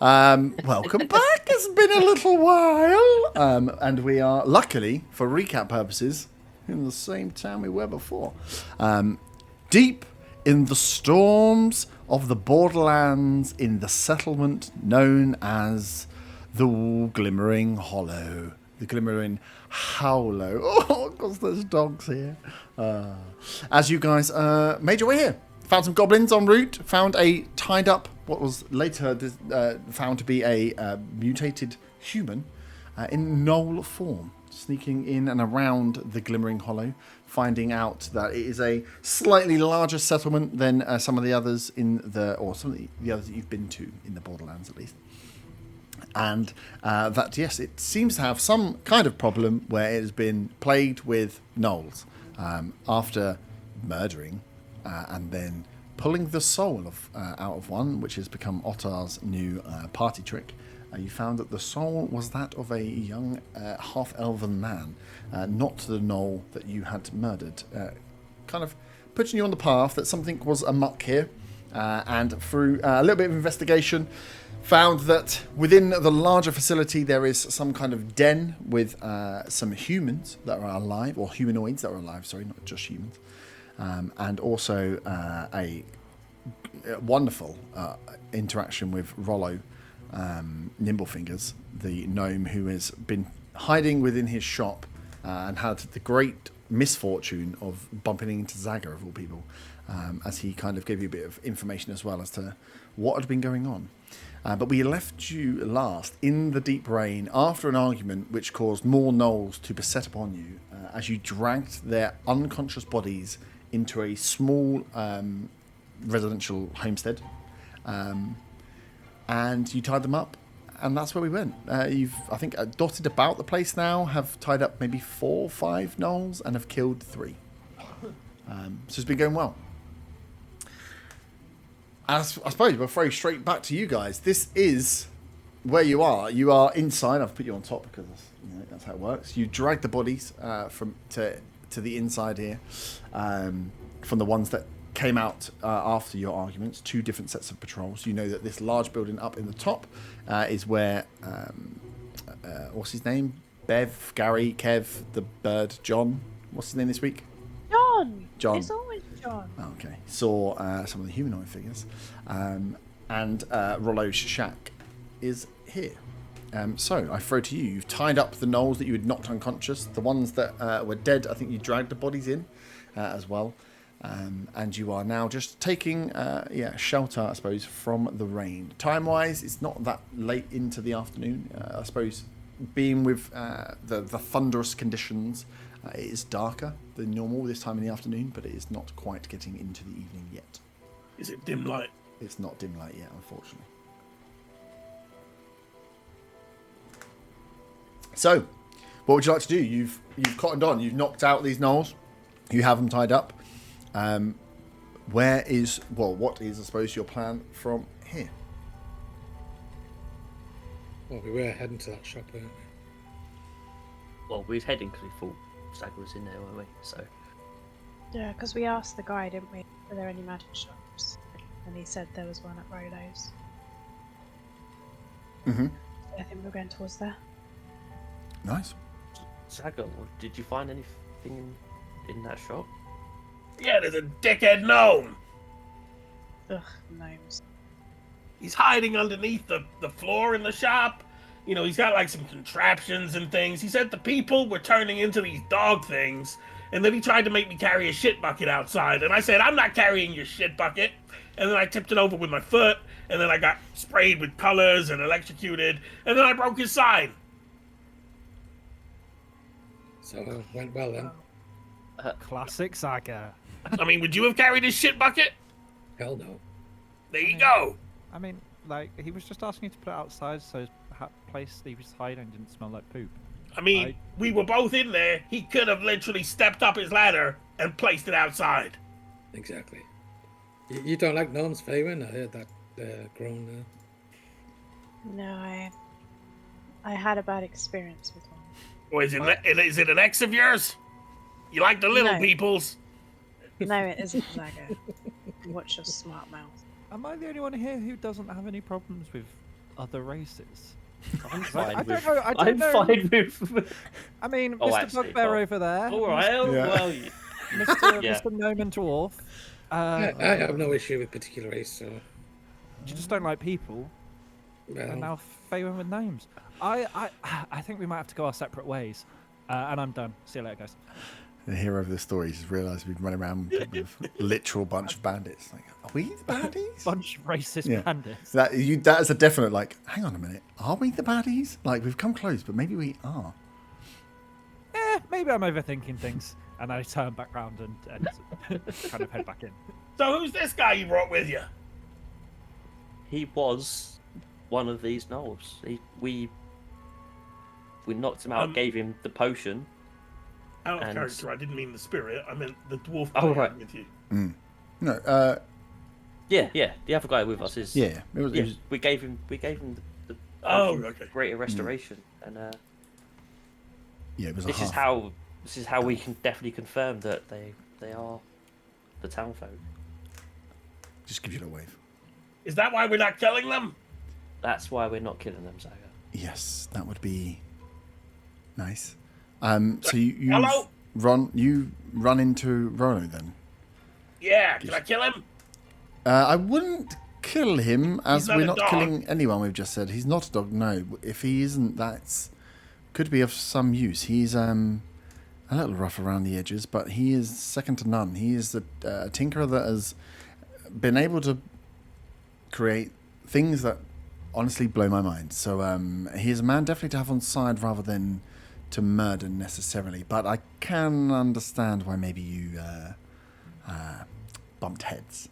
Welcome back. It's been a little while. And we are, luckily, for recap purposes, in the same town we were before. Deep in the storms of the Borderlands in the settlement known as the Glimmering Hollow. The Glimmering Howlow. Oh, because there's dogs here. As you guys made your way here. Found some goblins en route. Found a tied up, what was later found to be a mutated human in gnoll form. Sneaking in and around the Glimmering Hollow. Finding out that it is a slightly larger settlement than some of the others or some of the others that you've been to in the Borderlands at least. And that, yes, it seems to have some kind of problem where it has been plagued with gnolls after murdering and then pulling the soul out of one, which has become Ottar's new party trick. You found that the soul was that of a young half-elven man, not the gnoll that you had murdered. Kind of putting you on the path that something was amok here, and through a little bit of investigation, found that within the larger facility there is some kind of den with some humans that are alive, or humanoids that are alive, sorry, not just humans, and also a wonderful interaction with Rollo, Nimblefingers, the gnome who has been hiding within his shop and had the great misfortune of bumping into Zaga, of all people, as he kind of gave you a bit of information as well as to what had been going on. But we left you last in the deep rain after an argument which caused more gnolls to beset upon you as you dragged their unconscious bodies into a small residential homestead. And you tied them up, and that's where we went. You've, I think, dotted about the place now, have tied up maybe 4 or 5 gnolls, and have killed 3. So it's been going well. I suppose we'll throw straight back to you guys. This is where you are. You are inside. I've put you on top because that's how it works. You drag the bodies to the inside here, from the ones that came out after your arguments, 2 different sets of patrols. You know that this large building up in the top is where, what's his name? Bev, Gary, Kev, the bird, John. What's his name this week? John. It's always John. Okay. Saw some of the humanoid figures. And Rollo's shack is here. So I throw to you. You've tied up the gnolls that you had knocked unconscious. The ones that were dead, I think you dragged the bodies in as well. And you are now just taking shelter, I suppose, from the rain. Time-wise, it's not that late into the afternoon. I suppose being with the thunderous conditions, it is darker than normal this time in the afternoon, but it is not quite getting into the evening yet. Is it dim light? It's not dim light yet, unfortunately. So, what would you like to do? You've cottoned on. You've knocked out these gnolls. You have them tied up. What is, I suppose, your plan from here? Well, we were heading to that shop, weren't we? Well, we was heading because we thought Stagger was in there, weren't we? So. Yeah, because we asked the guy, didn't we, were there any magic shops? And he said there was one at Rolo's. Mm-hmm. So I think we're going towards there. Nice. Stagger, did you find anything in that shop? Yeah, there's a dickhead gnome. Ugh, gnomes. He's hiding underneath the floor in the shop. You know, he's got like some contraptions and things. He said the people were turning into these dog things. And then he tried to make me carry a shit bucket outside. And I said, I'm not carrying your shit bucket. And then I tipped it over with my foot. And then I got sprayed with colors and electrocuted. And then I broke his sign. So, went well then. Classic Saga. I mean, would you have carried his shit bucket? Hell no. There you go. I mean, like, he was just asking you to put it outside so his place he was hiding didn't smell like poop. I mean, we were both in there. He could have literally stepped up his ladder and placed it outside. Exactly. You don't like gnomes, Faywin? I heard that groan there. No, I had a bad experience with one. Or is it an ex of yours? You like the little No. peoples? No, it isn't Zaga. Watch your smart mouth. Am I the only one here who doesn't have any problems with other races? I'm I fine don't with. know. I don't I'm know. fine with. I mean, Oh, Mr. actually, Bugbear well, over there. All right. Oh, Yeah. well. Mr. Yeah. Mr. Gnome and Dwarf. I have no issue with particular race, so You just don't like people, and well, now Faywin with names. I think we might have to go our separate ways. And I'm done. See you later, guys. The hero of the story just realised we'd run around with a literal bunch of bandits. Like, are we the baddies? Bunch of racist Yeah. bandits. That is a definite, like, hang on a minute. Are we the baddies? Like, we've come close, but maybe we are. Maybe I'm overthinking things. And I turn back round and kind of head back in. So who's this guy you brought with you? He was one of these gnolls. We knocked him out, gave him the potion. Out of And- character, I didn't mean the spirit. I meant the dwarf Oh, guy right. with you. No, Yeah. The other guy with us is. yeah. It was, Yeah, we gave him the Oh, potion of okay. greater restoration, and it was a this half. is how we can definitely confirm that they are the town folk. Just give you a wave. Is that why we're not killing them? That's why we're not killing them, Zaga. Yes, that would be nice. So you Hello? run into Rolo then. Yeah, can I kill him? I wouldn't kill him, as He's not we're a not dog. killing anyone. We've just said he's not a dog. No, if he isn't, that's could be of some use. He's a little rough around the edges, but he is second to none. He is a tinkerer that has been able to create things that honestly blow my mind. So he is a man definitely to have on side rather than to murder necessarily. But I can understand why maybe you bumped heads.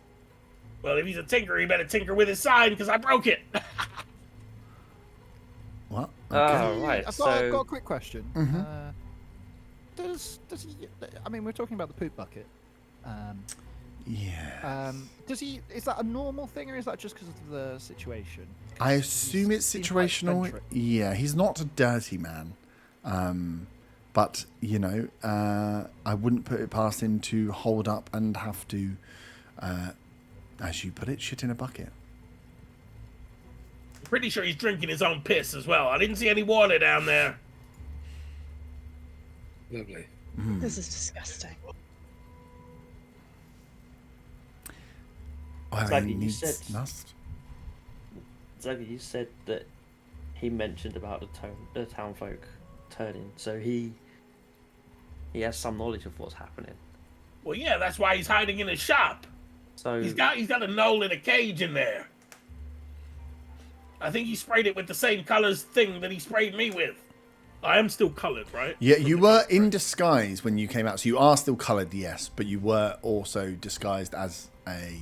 Well, if he's a tinker, he better tinker with his sign, because I broke it. What? Oh, right. I've got a So quick question. Does he? I mean, we're talking about the poop bucket. Yeah. Does he? Is that a normal thing, or is that just because of the situation? I 'Cause assume he it's seems quite situational. eccentric. Yeah, he's not a dirty man. But, I wouldn't put it past him to hold up and have to, as you put it, shit in a bucket. Pretty sure he's drinking his own piss as well. I didn't see any water down there. lovely. This is disgusting. Well, Zaga, he you needs said- must. Zaga, you said that he mentioned about the town folk turning, so he has some knowledge of what's happening. Well, yeah, that's why he's hiding in his shop. So He's got a knoll in a cage in there. I think he sprayed it with the same colors thing that he sprayed me with. I am still colored, right? Yeah, you were in disguise when you came out, so you are still coloured, yes, but you were also disguised as a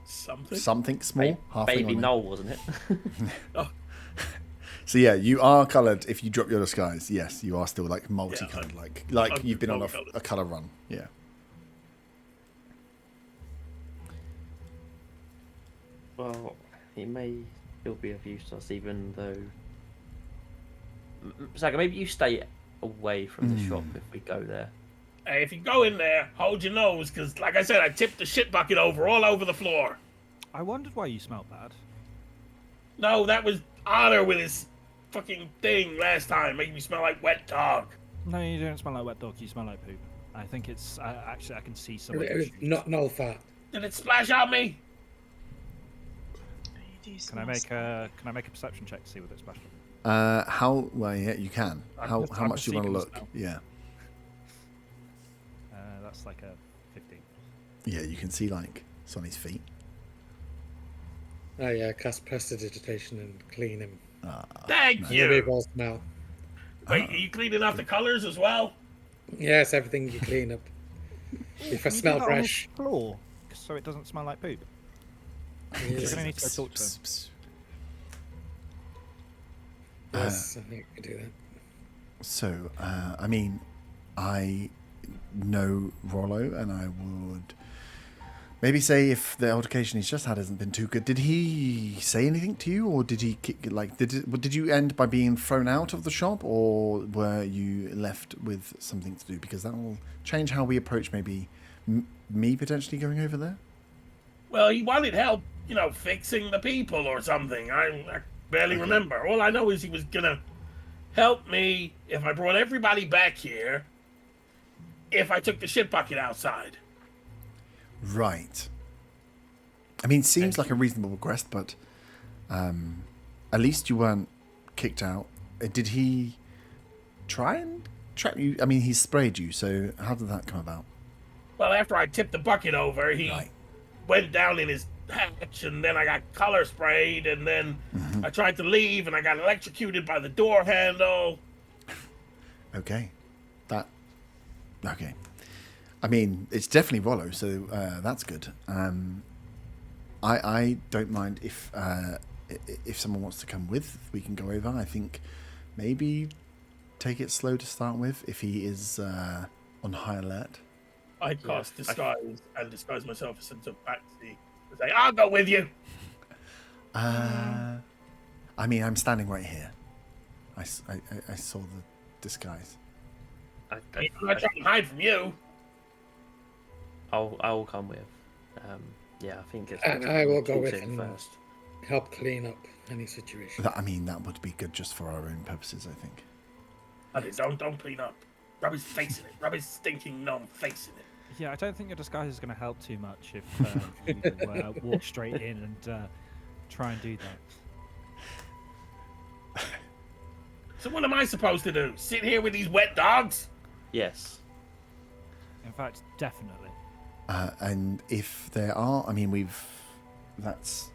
something small, halfling baby or no? Noel, wasn't it? Oh, So yeah, you are coloured. If you drop your disguise, yes, you are still like multicoloured, like I'm you've been on multicolored. a colour run. Yeah. Well, he may still be of use to us, even though. Zaga, maybe you stay away from the shop if we go there. hey, if you go in there, hold your nose, because, like I said, I tipped the shit bucket over all over the floor. I wondered why you smelled bad. No, that was Otter with his fucking thing last time, making me smell like wet dog. No, you don't smell like wet dog. You smell like poop. I think it's actually I can see some. It was not null fat. Did it splash on me? You do Can I smell make a perception check to see whether it's splashed? How? Well, yeah, you can. How I'm much do you want to perceiving the look? smell. Yeah. That's like a 15. Yeah, you can see like it's on his feet. Oh yeah, cast prestidigitation and clean him. Thank Maybe you. it will smell. Wait, are you cleaning off the colors as well? Yes, everything you clean up. If I Can you do smell that on his fresh. floor, so it doesn't smell like poop. You're Yes, gonna need to go talk to him. yes, I think I can do that. So, I mean, I know Rollo, and I would maybe say if the altercation he's just had hasn't been too good. Did he say anything to you, or did he did you end by being thrown out of the shop, or were you left with something to do? Because that will change how we approach maybe me potentially going over there. Well, he wanted help, fixing the people or something. I barely remember. All I know is he was gonna help me if I brought everybody back here. If I took the shit bucket outside. Right. I mean, seems like a reasonable request, but at least you weren't kicked out. Did he try and trap you? I mean, he sprayed you, so how did that come about? Well, after I tipped the bucket over, he went down in his hatch, and then I got color sprayed, and then I tried to leave, and I got electrocuted by the door handle. Okay. Okay. I mean, it's definitely Rollo, so that's good. I don't mind if someone wants to come with, we can go over. I think maybe take it slow to start with if he is on high alert. I cast disguise and disguise myself as a backseat. Say, I'll go with you. I mean, I'm standing right here. I saw the disguise. I'm not trying to hide from you. I will come with. Yeah, I think it's. And I will go with him and first. help clean up any situation. I mean, that would be good just for our own purposes, I think. Don't clean up. Rub his face in it. Rub his stinking gnome face in it. Yeah, I don't think your disguise is going to help too much if you walk straight in and try and do that. So what am I supposed to do? Sit here with these wet dogs? Yes. In fact, definitely. And if there are, I mean, that's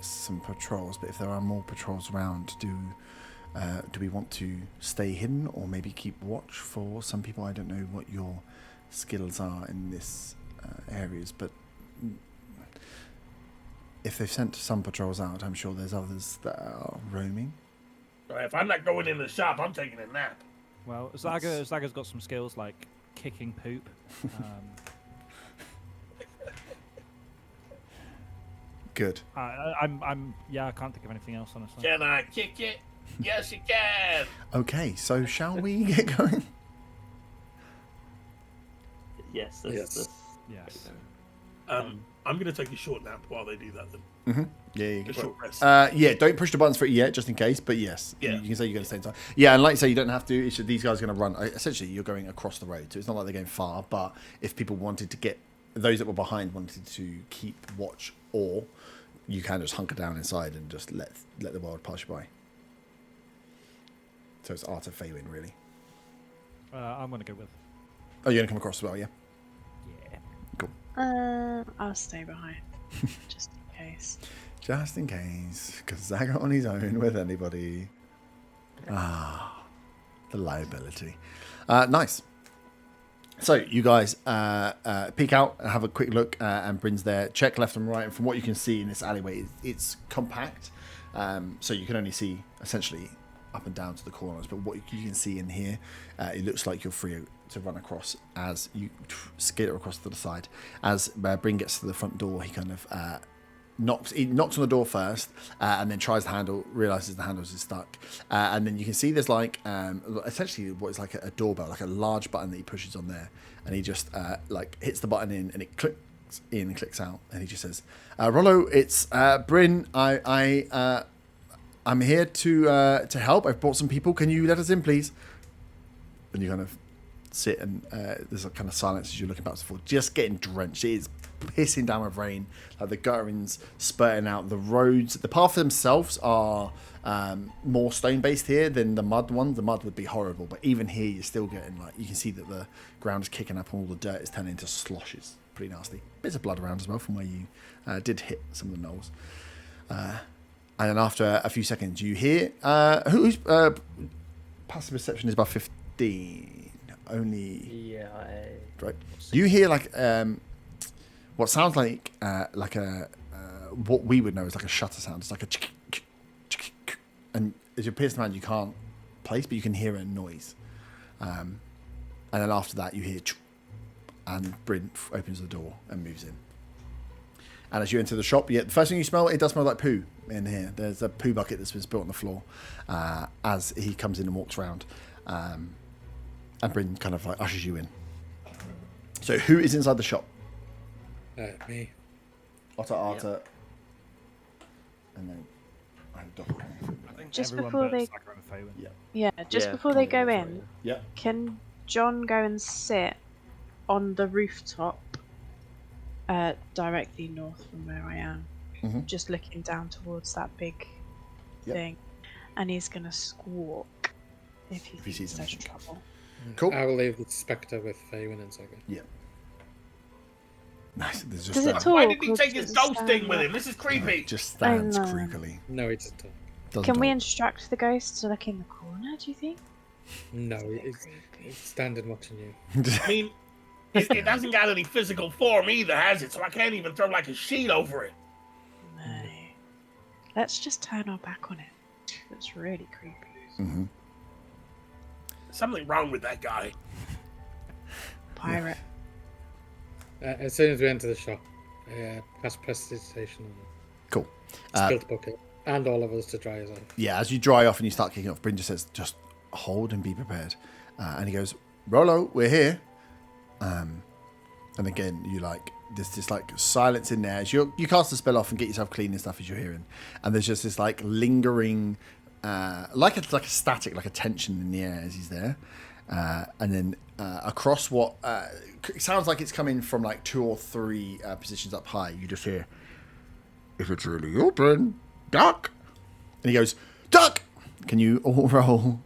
some patrols, but if there are more patrols around, do we want to stay hidden or maybe keep watch for some people? I don't know what your skills are in this areas, but if they've sent some patrols out, I'm sure there's others that are roaming. If I'm not going in the shop, I'm taking a nap. Well, Zaga's got some skills like kicking poop. Good. I can't think of anything else, honestly. Can I kick it? Yes, you can. Okay, so shall we get going? Yes. Yes. I'm going to take a short nap while they do that then. Yeah, A short rest. don't push the buttons for it yet, just in case. But yes, Yeah. you can say you're going to stay inside. Yeah, and like you say, you don't have to. It's just, these guys are going to run. Essentially, you're going across the road, so it's not like they're going far. But if people wanted to get those that were behind wanted to keep watch, or you can just hunker down inside and just let the world pass you by. So it's Art of Faywin, really. I'm going to go with. Oh, you're going to come across as well, yeah? Yeah. Cool. I'll stay behind, just in case. Just in case, because Zaga on his own with anybody. The liability. Nice. So you guys peek out and have a quick look, and Bryn's there. Check left and right, and from what you can see in this alleyway, it's compact. So you can only see essentially up and down to the corners, but what you can see in here, it looks like you're free to run across as you skitter across to the side. As Bryn gets to the front door, he kind of knocks on the door first, and then tries the handle, realizes the handle is stuck, and then you can see there's like essentially what is like a doorbell, like a large button that he pushes on there, and he just like hits the button in, and it clicks in and clicks out, and he just says, Rollo, it's Bryn, I'm here to help. I've brought some people. Can you let us in, please? And you kind of sit, and there's a kind of silence as you're looking back and forth, just getting drenched. It is pissing down with rain, like the guttering's spurting out. The roads, the paths themselves are more stone based here than the mud ones. The mud would be horrible, but even here you're still getting, like, you can see that the ground is kicking up and all the dirt is turning into sloshes. Pretty nasty. Bits of blood around as well from where you did hit some of the knolls. And then after a few seconds you hear who's passive perception is about 15 only. Yeah. Right. You hear like what sounds like a what we would know is like a shutter sound. It's like a and as you pierce the hand you can't place, but you can hear a noise. And then after that you hear and Bryn opens the door and moves in. And as you enter the shop, the first thing you smell, it does smell like poo in here. There's a poo bucket that's been spilt on the floor as he comes in and walks around. And Bryn kind of like ushers you in. So who is inside the shop? Me. Right. You hear like what sounds like a shutter sound. It's like a and as you pierce the hand you can't place, but you can hear a noise. And then after that you hear and Bryn opens the door and moves in. And as you enter the shop, the first thing you smell, it does smell like poo in here. There's a poo bucket that's been spilled on the floor as he comes in and walks around. And Bryn kind of like ushers you in. So who is inside the shop? Me. Otter, Arter, and then I'm double confident. I think Just everyone before but they- Saga and Faywin. Yeah. Yeah, just Yeah, before they can't go do that, in, Yeah. can John go and sit on the rooftop directly north from where I am, Mhm. just looking down towards that big Yep. thing, and he's gonna squawk if he If he thinks sees there's anything. trouble. Cool. I will leave the Spectre with Faywin and Saga. Nice. There's just Does it that. talk? Why did he or take does his it ghost stand thing with like- him? This is creepy. Just stands I know. creepily. No, he doesn't talk. Doesn't Can we talk. instruct the ghost to look in the corner? Do you think? No, Bit it's creepy. standing watching you. I mean, it hasn't got any physical form either, has it? So I can't even throw like a sheet over it. No. Let's just turn our back on it. That's really creepy. Mhm. Something wrong with that guy. Pirate. As soon as we enter the shop, cast prestidigitation on him. Cool. Spilt the bucket. And all of us to dry us off. Yeah, as you dry off and you start kicking off, Bryn just says, just hold and be prepared. And he goes, Rolo, we're here. And again, you like, there's this like silence in there. As you cast the spell off and get yourself clean and stuff as you're hearing. And there's just this like lingering, like a static, like a tension in the air as he's there. And then across what it sounds like it's coming from like 2 or 3 positions up high, you just hear, if it's really open, duck. And he goes, duck. Can you all roll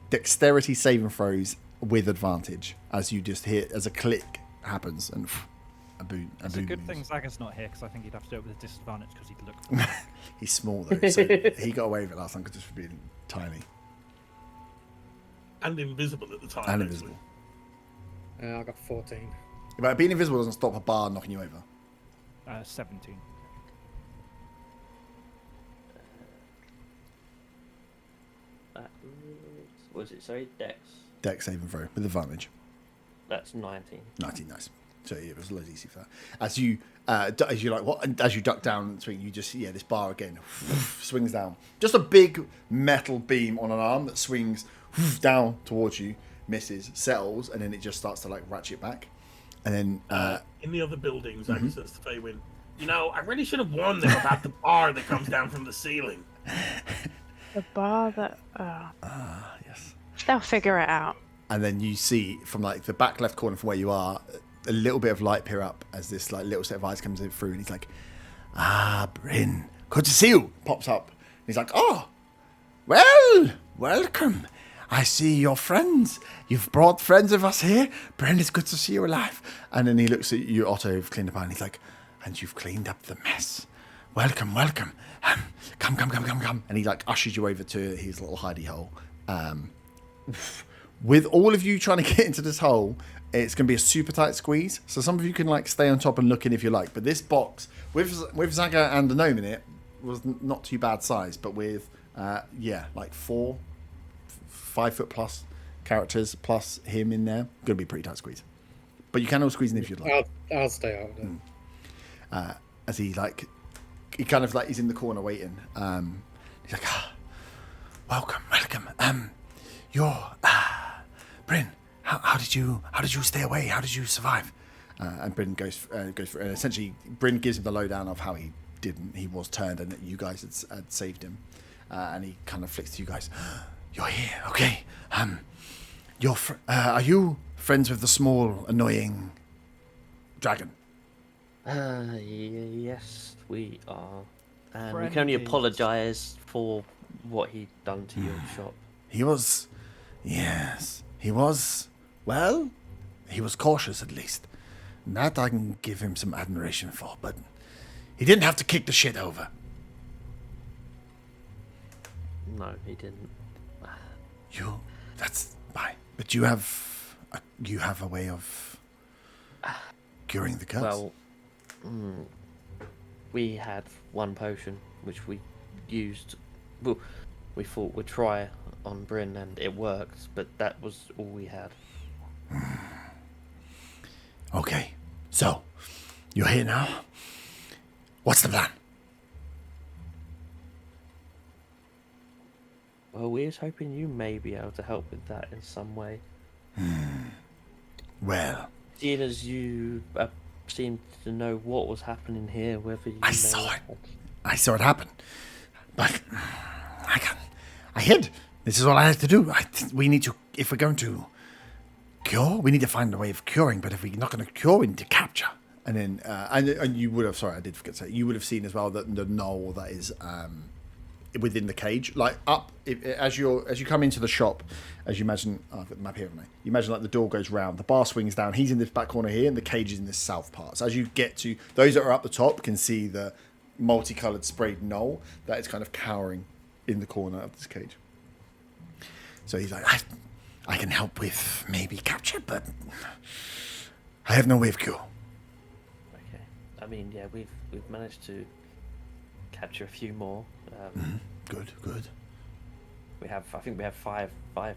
dexterity saving throws with advantage as you just hear as a click happens and a boom. It's a good thing moves. Zaga's not here because I think he'd have to do it with a disadvantage because he'd look for me. He's small though, so he got away with it last time just for being tiny And invisible at the time. and actually. invisible. I got 14. But being invisible doesn't stop a bar knocking you over. 17. What was it? Sorry, Dex. Dex saving throw with advantage. That's 19. 19, nice. So yeah, it was a lot easy for that. As you like what? And as you duck down and swing, you just this bar again swings down. Just a big metal beam on an arm that swings down towards you, misses, settles, and then it just starts to like ratchet back. And then In the other buildings, I says to Faywin, you know, I really should have warned them about the bar that comes down from the ceiling. The bar that. yes. They'll figure it out. And then you see from like the back left corner from where you are, a little bit of light peer up as this like little set of eyes comes in through, and he's like, Bryn, good to see you. Pops up. He's like, oh, well, welcome. I see your friends. You've brought friends of us here. Bryn, it's good to see you alive. And then he looks at you, Otto, who've cleaned up, and he's like, and you've cleaned up the mess. Welcome, welcome. Come. And he like ushers you over to his little hidey hole. With all of you trying to get into this hole, it's going to be a super tight squeeze. So some of you can like stay on top and look in if you like. But this box with Zaga and the gnome in it was not too bad size. But with like 4, 5 foot plus characters plus him in there, going to be a pretty tight squeeze. But you can all squeeze in if you'd like. I'll stay out there. As he kind of like he's in the corner waiting. He's like, welcome. You're Bryn. How did you stay away? How did you survive? And Bryn goes for and essentially Bryn gives him the lowdown of how he didn't. He was turned and that you guys had saved him. And he kind of flicks to you guys. You're here, okay? Are you friends with the small annoying dragon? Yes, we are. And we can only Friendlies. apologise for what he'd done to your shop. He was well, he was cautious at least. And that I can give him some admiration for, but he didn't have to kick the shit over. No, he didn't. That's fine. But you have a way of curing the curse. Well, we had one potion which we used. Well, we thought we'd try on Bryn and it worked, but that was all we had. Okay, so you're here now. What's the plan? Well, we was hoping you may be able to help with that in some way. Well, Seeing as you seem to know what was happening here, whether you I may saw have it. I saw it happen. But I hid. This is all I had to do. We need to, if we're going to cure, we need to find a way of curing. But if we're not going to cure, we need to capture. And then, and you would have, sorry, I did forget to say, you would have seen as well that the knoll that is within the cage, like up, as you come into the shop, as you imagine, I've got the map here, haven't I? You imagine like the door goes round, the bar swings down, he's in this back corner here, and the cage is in this south part. So as you get to, those that are up the top can see the multicoloured sprayed knoll that is kind of cowering in the corner of this cage. So he's like, I can help with maybe capture, but I have no way of cure. Okay. I mean, yeah, we've managed to capture a few more. Good. I think we have five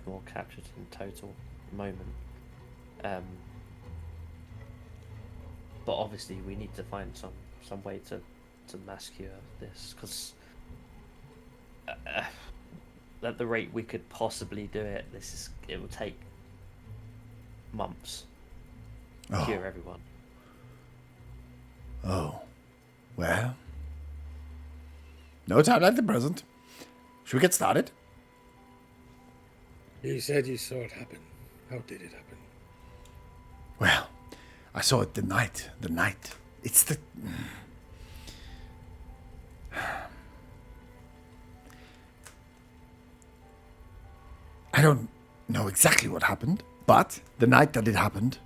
more captured in total at the moment. But obviously we need to find some way to mass cure this, because at the rate we could possibly do it, it will take months to cure everyone. Oh, well, no time like the present. Should we get started? You said you saw it happen. How did it happen? Well, I saw it the night. It's the... I don't know exactly what happened, but the night that it happened,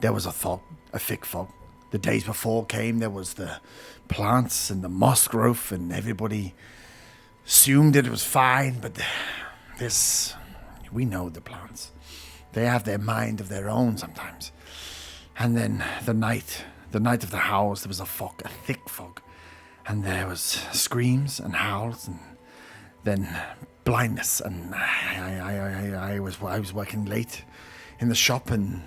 there was a thick fog. The days before came, there was the plants and the moss growth, and everybody assumed that it was fine, but we know the plants. They have their mind of their own sometimes. And then the night of the howls, there was a thick fog, and there was screams and howls, and then blindness. And I was working late in the shop, and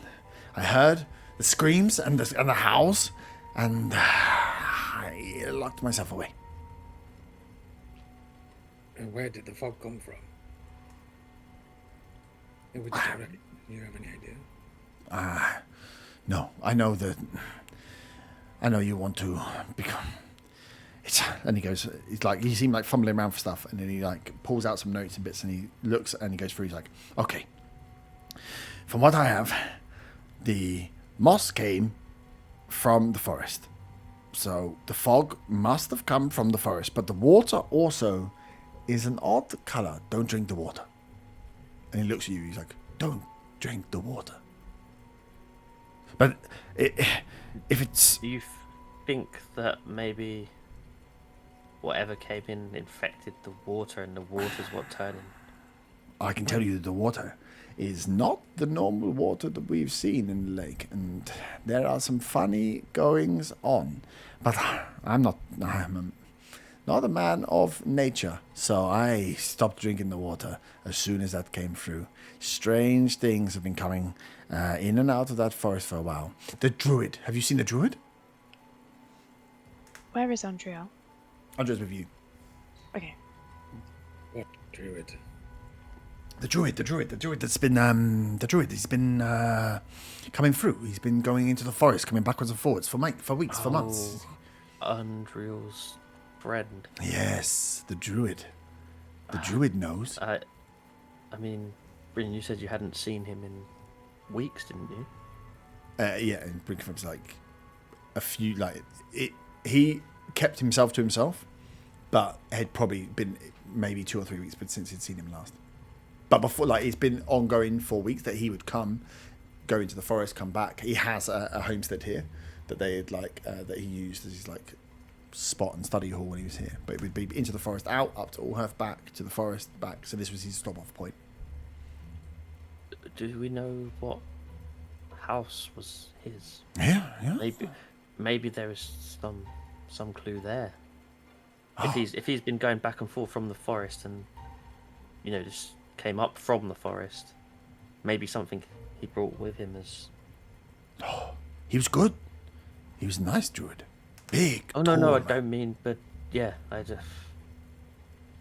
I heard the screams and the howls, and I locked myself away. And where did the fog come from? In which direction? Do you have any idea? No, I know you want to become... And he goes, he seemed like fumbling around for stuff, and then he like pulls out some notes and bits, and he looks and he goes through, he's like, okay, from what I have, the moss came from the forest. So the fog must have come from the forest, but the water also is an odd colour. Don't drink the water. And he looks at you, he's like, don't drink the water. But if it's... Do you think that maybe whatever came in infected the water, and the water's what turned in? I can tell you that the water is not the normal water that we've seen in the lake, and there are some funny goings on. But I'm not a man of nature, so I stopped drinking the water as soon as that came through. Strange things have been coming in and out of that forest for a while. The druid. Have you seen the druid? Where is Andriel? Andre's with you. Okay. What druid? The druid that's been he's been coming through. He's been going into the forest, coming backwards and forwards for weeks, for months. Andriel's friend. Yes, the druid. The druid knows. I mean, Bryn, you said you hadn't seen him in weeks, didn't you? Yeah, and Brinkford's like a few, he kept himself to himself, but had probably been maybe 2 or 3 weeks since he'd seen him last. But before, it's been ongoing for weeks that he would go into the forest, come back. He has a homestead here that they had that he used as his spot and study hall when he was here. But it would be into the forest, out, up to Allhearth, back to the forest, back. So this was his stop-off point. Do we know what house was his? Yeah. Maybe there is some clue there. If he's been going back and forth from the forest and just came up from the forest, maybe something he brought with him as... He was good. He was a nice druid. Big. Oh, no, I don't mean, but yeah, I just...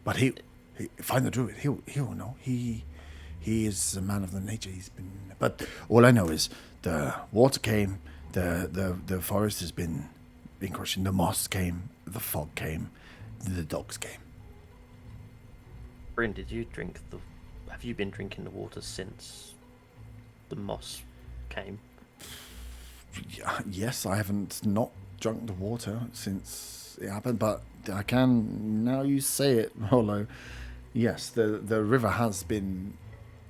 But he find the druid. He'll know. He is a man of the nature. He's been... But all I know is the water came, the forest has been crushing, the moss came, the fog came. the dogs came. Bryn, did you drink the? Have you been drinking the water since the moss came? Yes, I haven't not drunk the water since it happened, but I can, now you say it, Rolo. Yes, the river has been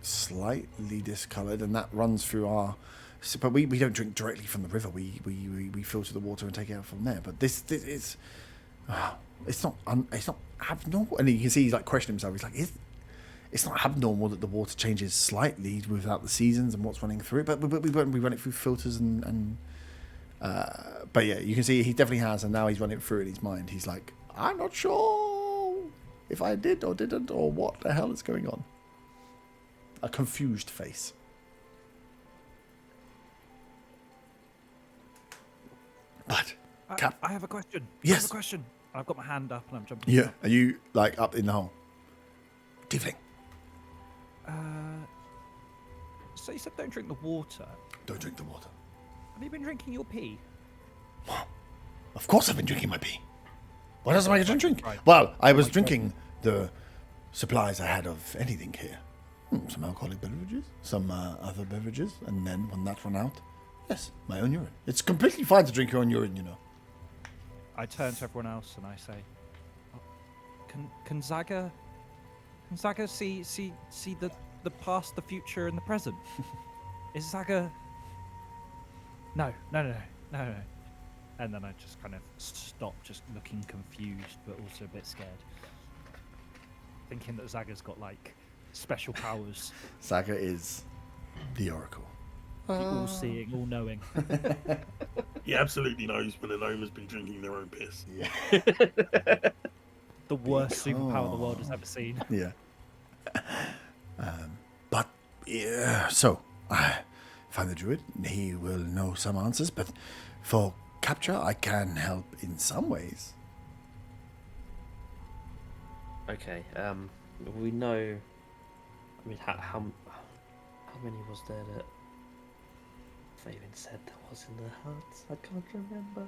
slightly discoloured, and that runs through our. But we don't drink directly from the river. We filter the water and take it out from there. But this is, it's not abnormal. And you can see he's like questioning himself. He's like, it's not abnormal that the water changes slightly without the seasons and what's running through it. But we run it through filters and but yeah, you can see he definitely has, and now he's running it through in his mind. He's like, I'm not sure if I did or didn't, or what the hell is going on. A confused face. But I have a question. Yes. I have a question. I've got my hand up and I'm jumping. Yeah, are you like up in the hole? Tiefling. So you said don't drink the water. Don't drink the water. Have you been drinking your pee? Of course I've been drinking my pee. What else am I going to drink? Right. Well, I was drinking the supplies I had of anything here. Some alcoholic beverages, some other beverages, and then when that ran out, yes, my own urine. It's completely fine to drink your own urine, you know. I turn to everyone else and I say, can Zaga see the past, the future, and the present? Is Zaga... No. And then I just kind of stop, just looking confused, but also a bit scared. Thinking that Zaga's got, like, special powers. Saga is the Oracle. The all-seeing, all-knowing. He absolutely knows when a gnome has been drinking their own piss. Yeah. The worst superpower the world has ever seen. Yeah. But, yeah, so, I find the druid. He will know some answers, but for capture, I can help in some ways. Okay. We know. I mean, how many was there that Faven said there was in the hut? I can't remember.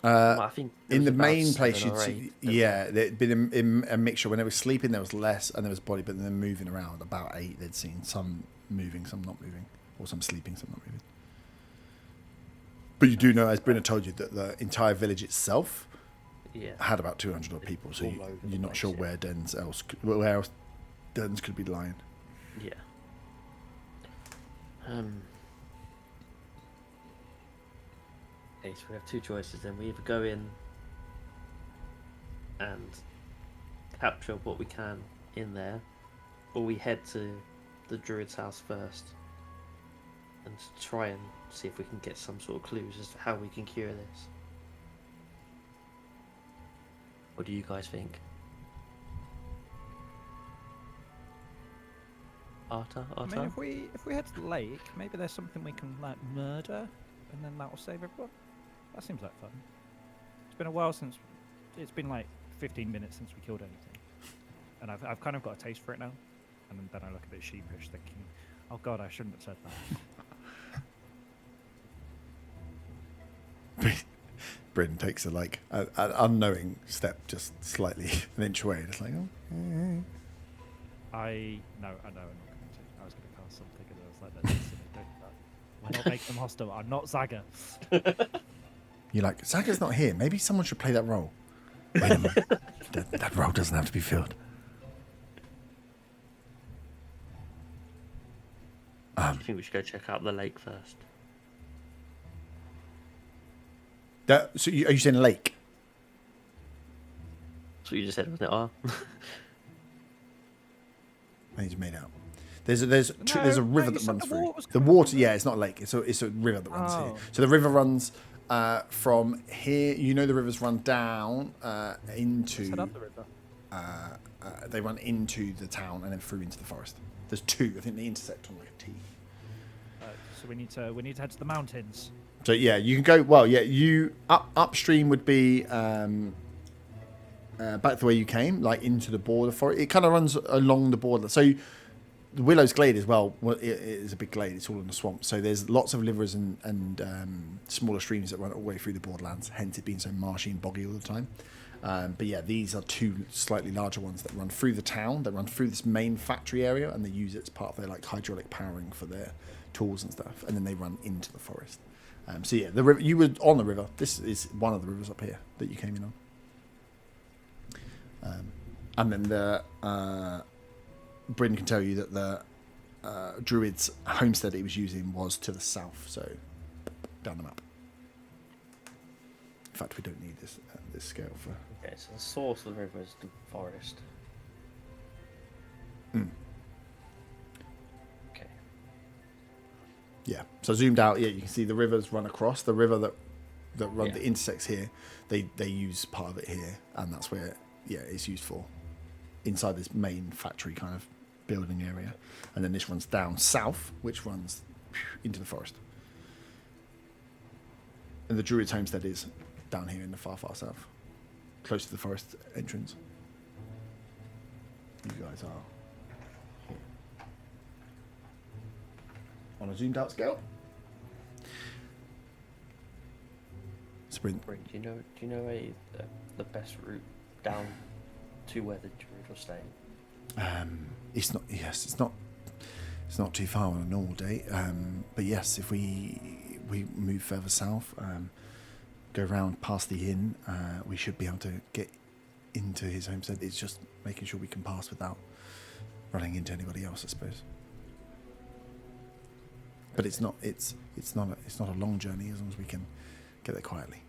I think there in was the about main place, 7 you'd or see, 8. yeah, there'd been a mixture. When they were sleeping, there was less, and there was body, but then moving around. About 8, they'd seen some moving, some not moving, or some sleeping, some not moving. But you do know, as Brynna told you, that the entire village itself had about 200 odd people. So all over the you're not place, sure yeah. where else dens could be lying. Yeah. Okay, so we have 2 choices then. We either go in and capture what we can in there, or we head to the druid's house first and try and see if we can get some sort of clues as to how we can cure this. What do you guys think? Arta? I mean, if we head to the lake, maybe there's something we can like murder, and then that will save everyone. That seems like fun. It's been a while since. It's been like 15 minutes since we killed anything, and I've kind of got a taste for it now. And then I look a bit sheepish, thinking, "Oh God, I shouldn't have said that." Bryn takes an unknowing step just slightly an inch away. It's like, oh. I know, I'm not going to. I was going to cast something, and I was like, "That's silly, don't do that. Why not make them hostile? I'm not Zaga." You're like, Zaga's not here. Maybe someone should play that role. Wait a minute. that role doesn't have to be filled. I think we should go check out the lake first. So are you saying lake? That's what you just said, wasn't it? Ah. I need to made out. There's a river that runs through. The coming water, from yeah, it's not a lake. It's a river that runs here. Oh. So the river runs from here. You know the rivers run down into. Head up the river. They run into the town and then through into the forest. There's 2. I think they intersect on like a T. So we need to head to the mountains. So yeah, you can go. Well, yeah, you upstream would be back the way you came, like into the border forest. It kind of runs along the border. So the Willow's Glade as well. It is a big glade. It's all in the swamp. So there's lots of rivers and smaller streams that run all the way through the borderlands. Hence it being so marshy and boggy all the time. But yeah, these are two slightly larger ones that run through the town, that run through this main factory area, and they use it as part of their like hydraulic powering for their tools and stuff. And then they run into the forest. So yeah, the river, you were on the river. This is one of the rivers up here that you came in on. And then the Bryn can tell you that the druid's homestead he was using was to the south, so down the map. In fact, we don't need this scale for. Okay, so the source of the river is the forest. Okay. Yeah. So zoomed out, yeah, you can see the rivers run across. The river that run that intersects here, they use part of it here, and that's where it's used for inside this main factory kind of building area. And then this runs down south, which runs into the forest. And the druid's homestead is down here in the far south, close to the forest entrance. You guys are here on a zoomed out scale. Sprint. Bryn, do you know the best route down to where the druid was staying? It's not. Yes, it's not. It's not too far on a normal day. But yes, if we move further south, go round past the inn, we should be able to get into his homestead. It's just making sure we can pass without running into anybody else, I suppose. But it's not. It's not a long journey as long as we can get there quietly.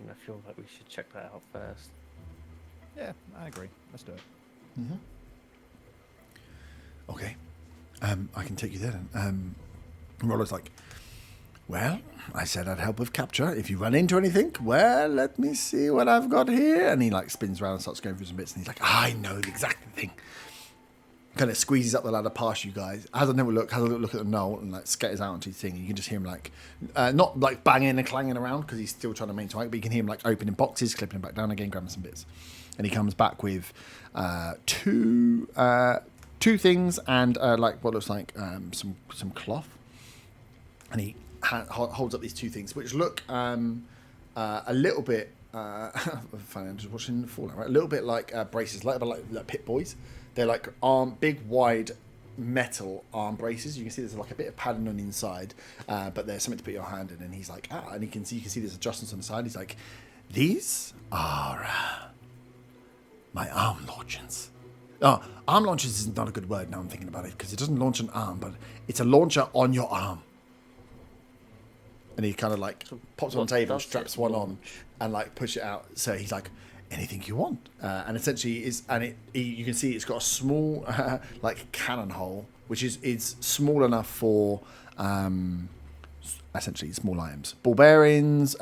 I feel like we should check that out first. Yeah, I agree. Let's do it. Mm-hmm. Okay. I can take you there then. Rollo's like, well, I said I'd help with capture. If you run into anything, well, let me see what I've got here. And he like spins around and starts going through some bits. And he's like, I know the exact thing. Kind of squeezes up the ladder past you guys. Has a little look at the knoll and like scatters out onto his thing. And you can just hear him like, not like banging and clanging around because he's still trying to maintain height, but you can hear him like opening boxes, clipping them back down again, grabbing some bits. And he comes back with two things and like what looks like some cloth. And he holds up these two things, which look a little bit. Funny, I'm just watching the Fallout. Right, a little bit like braces, like Pit Boys. They're like big, wide metal arm braces. You can see there's like a bit of padding on the inside, but there's something to put your hand in. And he's like, and you can see there's adjustments on the side. He's like, these are my arm launchers. Oh, arm launchers is not a good word now I'm thinking about it because it doesn't launch an arm, but it's a launcher on your arm. And he kind of like pops on the table, straps one on, and like push it out. So he's like, anything you want. And essentially you can see it's got a small like cannon hole, which is small enough for essentially small items. Ball bearings,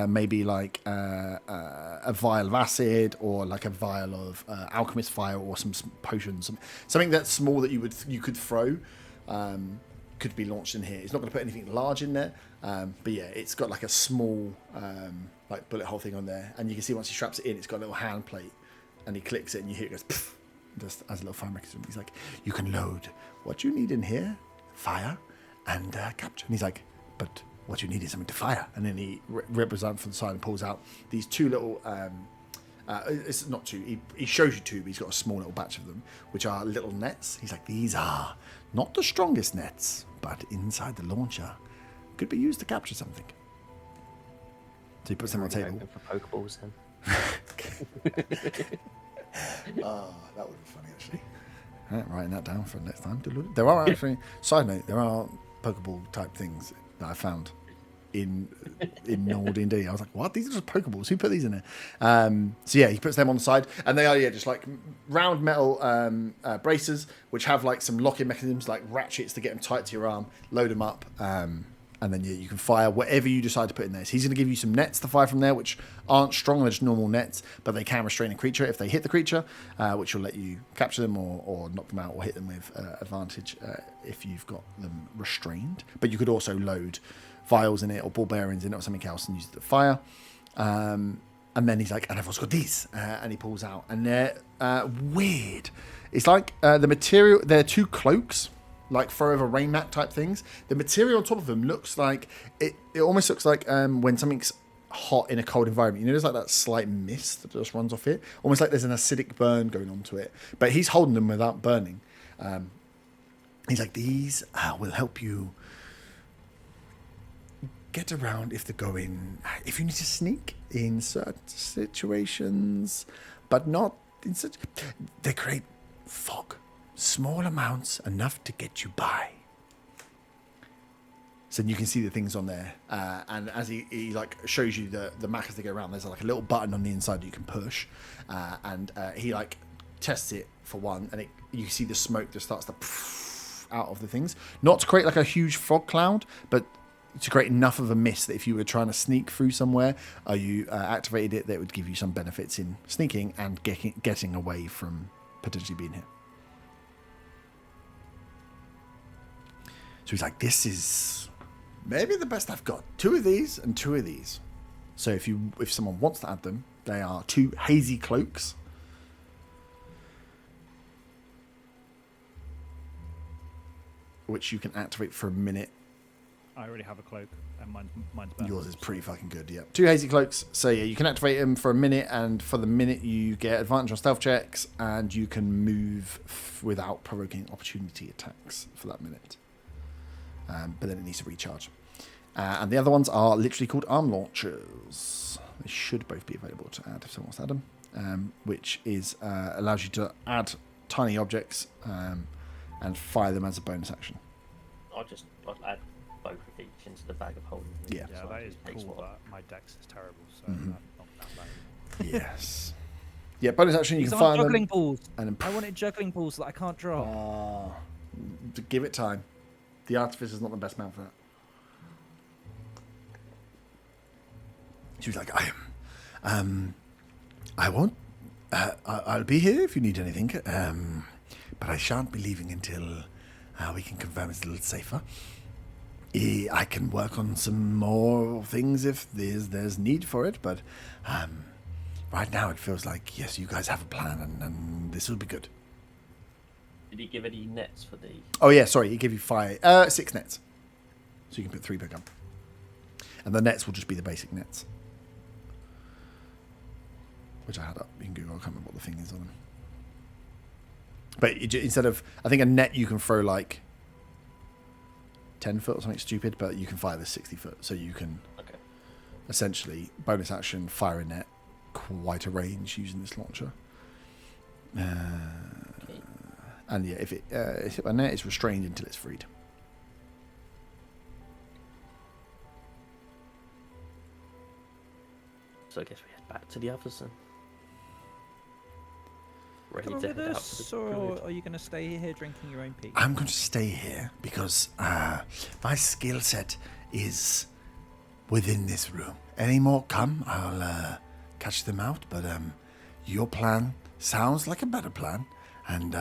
maybe like a vial of acid or like a vial of alchemist fire or some potions. Something that's small that you could throw. Could be launched in here. It's not going to put anything large in there, but yeah, it's got like a small like bullet hole thing on there, and you can see once he straps it in, it's got a little hand plate, and he clicks it, and you hear it goes pff, just as a little fire mechanism. He's like, you can load what you need in here, fire, and capture. And he's like, but what you need is something to fire. And then he rips out from the side and pulls out these two little. It's not two. He shows you two, but he's got a small little batch of them, which are little nets. He's like, these are not the strongest nets, but inside the launcher could be used to capture something. So he puts them on the table. For Pokeballs then. That would be funny actually. Right, writing that down for next time. There are actually, side note, there are Pokeball type things that I found in normal D&D. I was like, what? These are just Pokeballs. Who put these in there? So yeah, he puts them on the side, and they are just like round metal bracers, which have like some lock-in mechanisms, like ratchets to get them tight to your arm. Load them up, and then you can fire whatever you decide to put in there. So he's going to give you some nets to fire from there, which aren't strong, they're just normal nets, but they can restrain a creature if they hit the creature, which will let you capture them or knock them out or hit them with advantage if you've got them restrained. But you could also load vials in it or ball bearings in it or something else and use it to fire. And then he's like, and I've also got these. And he pulls out. And they're weird. It's like the material, they're two cloaks. like forever rain mat type things. The material on top of them looks like it almost looks like when something's hot in a cold environment. You know, there's like that slight mist that just runs off it, almost like there's an acidic burn going onto it. But he's holding them without burning. He's like, these will help you get around if you need to sneak in certain situations, but not in such. They create fog, small amounts, enough to get you by. So you can see the things on there, and as he like shows you the map as they go around, there's like a little button on the inside that you can push, and he like tests it for one, and you see the smoke that starts to out of the things, not to create like a huge fog cloud, but to create enough of a mist that if you were trying to sneak through somewhere, or you activated it, that would give you some benefits in sneaking and getting away from potentially being here. So he's like, this is maybe the best I've got. 2 of these and 2 of these. So if someone wants to add them, they are 2 hazy cloaks. Which you can activate for a minute. I already have a cloak, and mine's better. Yours is pretty fucking good, yeah. 2 hazy cloaks. So yeah, you can activate them for a minute, and for the minute you get advantage on stealth checks, and you can move without provoking opportunity attacks for that minute. But then it needs to recharge. And the other ones are literally called arm launchers. They should both be available to add if someone wants to add them, which is allows you to add tiny objects and fire them as a bonus action. I'll add both of each into the bag of holding. Yeah, Yeah, So that it is takes cool, one. but my dex is terrible, so Mhm. that's not that bad. Yes. Yeah, bonus action, you These can aren't fire juggling them. balls. And I wanted juggling balls that I can't drop. give it time. The artificer's not the best man for that. She was like, I won't. I'll be here if you need anything. But I shan't be leaving until we can confirm it's a little safer. I can work on some more things if there's need for it, but right now it feels like, yes, you guys have a plan, and this will be good. Did he give any nets for the? Oh yeah, sorry, he gave you 6 nets, so you can put 3 per gun, and the nets will just be the basic nets, which I had up. You can Google. I can't remember what the thing is on them. But instead of, I think a net you can throw like 10 foot or something stupid, but you can fire the 60 foot, so you can essentially bonus action fire a net, quite a range using this launcher. And yeah, if a net is restrained until it's freed. So I guess we head back to the others then. Ready Come to with head out us, to the or druid. are you going to stay here drinking your own pee? I'm going to stay here because my skill set is within this room. Any more come, I'll catch them out. But your plan sounds like a better plan. And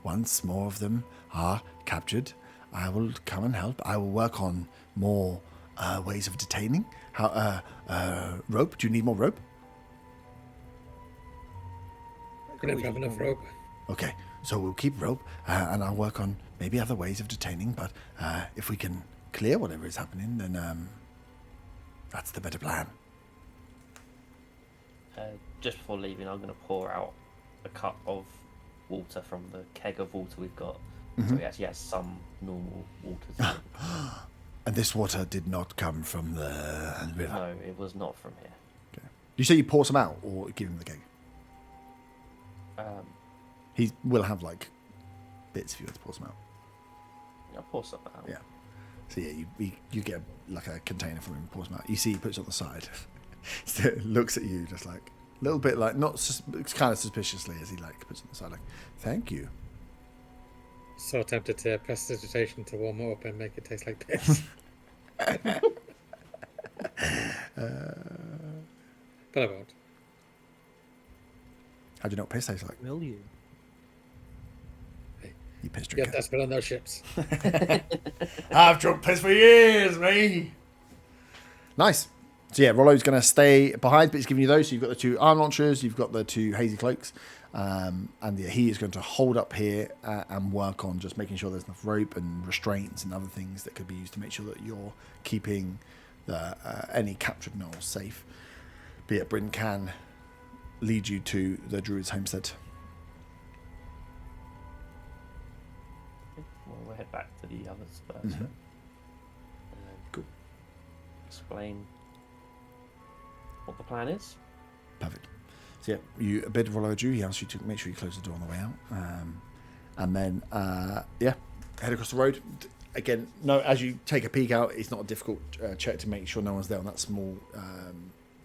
once more of them are captured, I will come and help. I will work on more ways of detaining. Rope? Do you need more rope? We don't have enough rope. Okay, so we'll keep rope, and I'll work on maybe other ways of detaining, but if we can clear whatever is happening, then that's the better plan. Just before leaving, I'm going to pour out a cup of water from the keg of water we've got. So he actually has some normal water. And this water did not come from the river? No, it was not from here. Okay. You say you pour some out, or give him the keg? He will have, like, bits if you were to pour some out. I'll pour some out. Yeah. So yeah, you get like a container from him, pours them out. You see he puts it on the side. So looks at you just like a little bit like kind of suspiciously as he like puts it on the side like, thank you. So tempted to press digitation to warm it up and make it taste like piss. But I won't. How do you know what piss tastes like? Will you? You piss Yeah, drinker. that's been on those ships. I've drunk piss for years, me. Nice. So yeah, Rollo's going to stay behind, but he's giving you those. So you've got the 2 arm launchers, you've got the 2 hazy cloaks. And yeah, he is going to hold up here and work on just making sure there's enough rope and restraints and other things that could be used to make sure that you're keeping any captured gnolls safe. But yeah, Bryn can lead you to the druid's homestead. Well, we'll head back to the others first. Mhm. And then Cool. explain what the plan is. Perfect. So yeah, you a bit of roll you. He asks you to make sure you close the door on the way out, and then head across the road. Again, no. As you take a peek out, it's not a difficult check to make sure no one's there on that small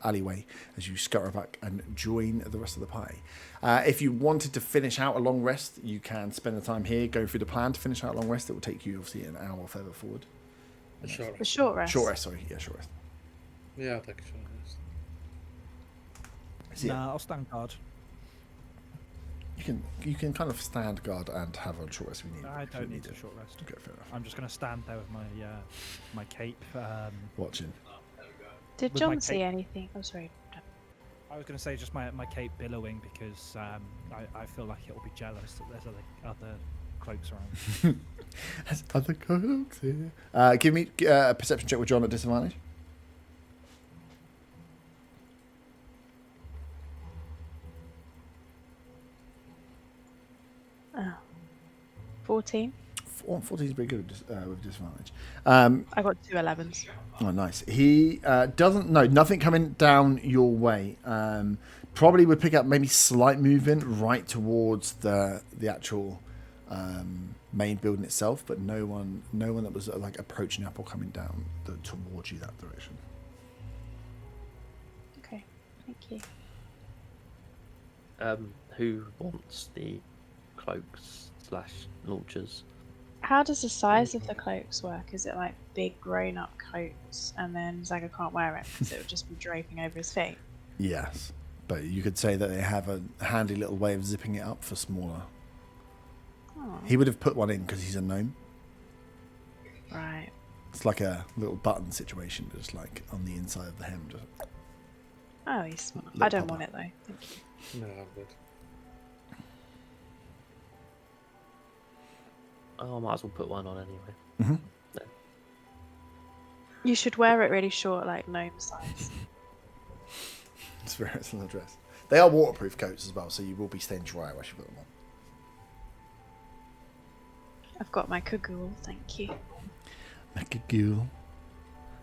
alleyway. As you scurry back and join the rest of the party. If you wanted to finish out a long rest, you can spend the time here going through the plan to finish out a long rest. It will take you obviously an hour further forward. A short The rest. short rest. Short rest, sorry. Yeah, short rest. Yeah, I'll take a short rest. So, yeah, Nah, I'll stand guard. you can kind of stand guard and have a short rest if you need. I if you don't need it. a short rest. Okay, fair enough. I'm just going to stand there with my cape. Watching. Did With John my see cape. anything? Oh, sorry. I was going to say just my cape billowing because I feel like it will be jealous that there's other cloaks around. There's other cloaks here. Give me a perception check with John at disadvantage. Oh. 14. 14 is pretty good with disadvantage. I got 2 11s. Oh, nice. He doesn't know. Nothing coming down your way. Probably would pick up maybe slight movement right towards the actual main building itself, but no one that was like approaching up or coming down towards you that direction. Okay, thank you. Who wants the cloaks/launchers? How does the size of the cloaks work? Is it like big grown-up coats, and then Zaga can't wear it because it would just be draping over his feet? Yes, but you could say that they have a handy little way of zipping it up for smaller. Oh, He would have put one in because he's a gnome. right. It's like a little button situation, just like on the inside of the hem. Just Oh, he's smart. Little I don't pop want up. it though. Thank you. No, I'm good. Oh, I might as well put one on anyway. Mhm. You should wear it really short, like gnome size. It's very excellent dress. They are waterproof coats as well, so you will be staying dry while you put them on. I've got my cagoule, thank you. Macagul. Do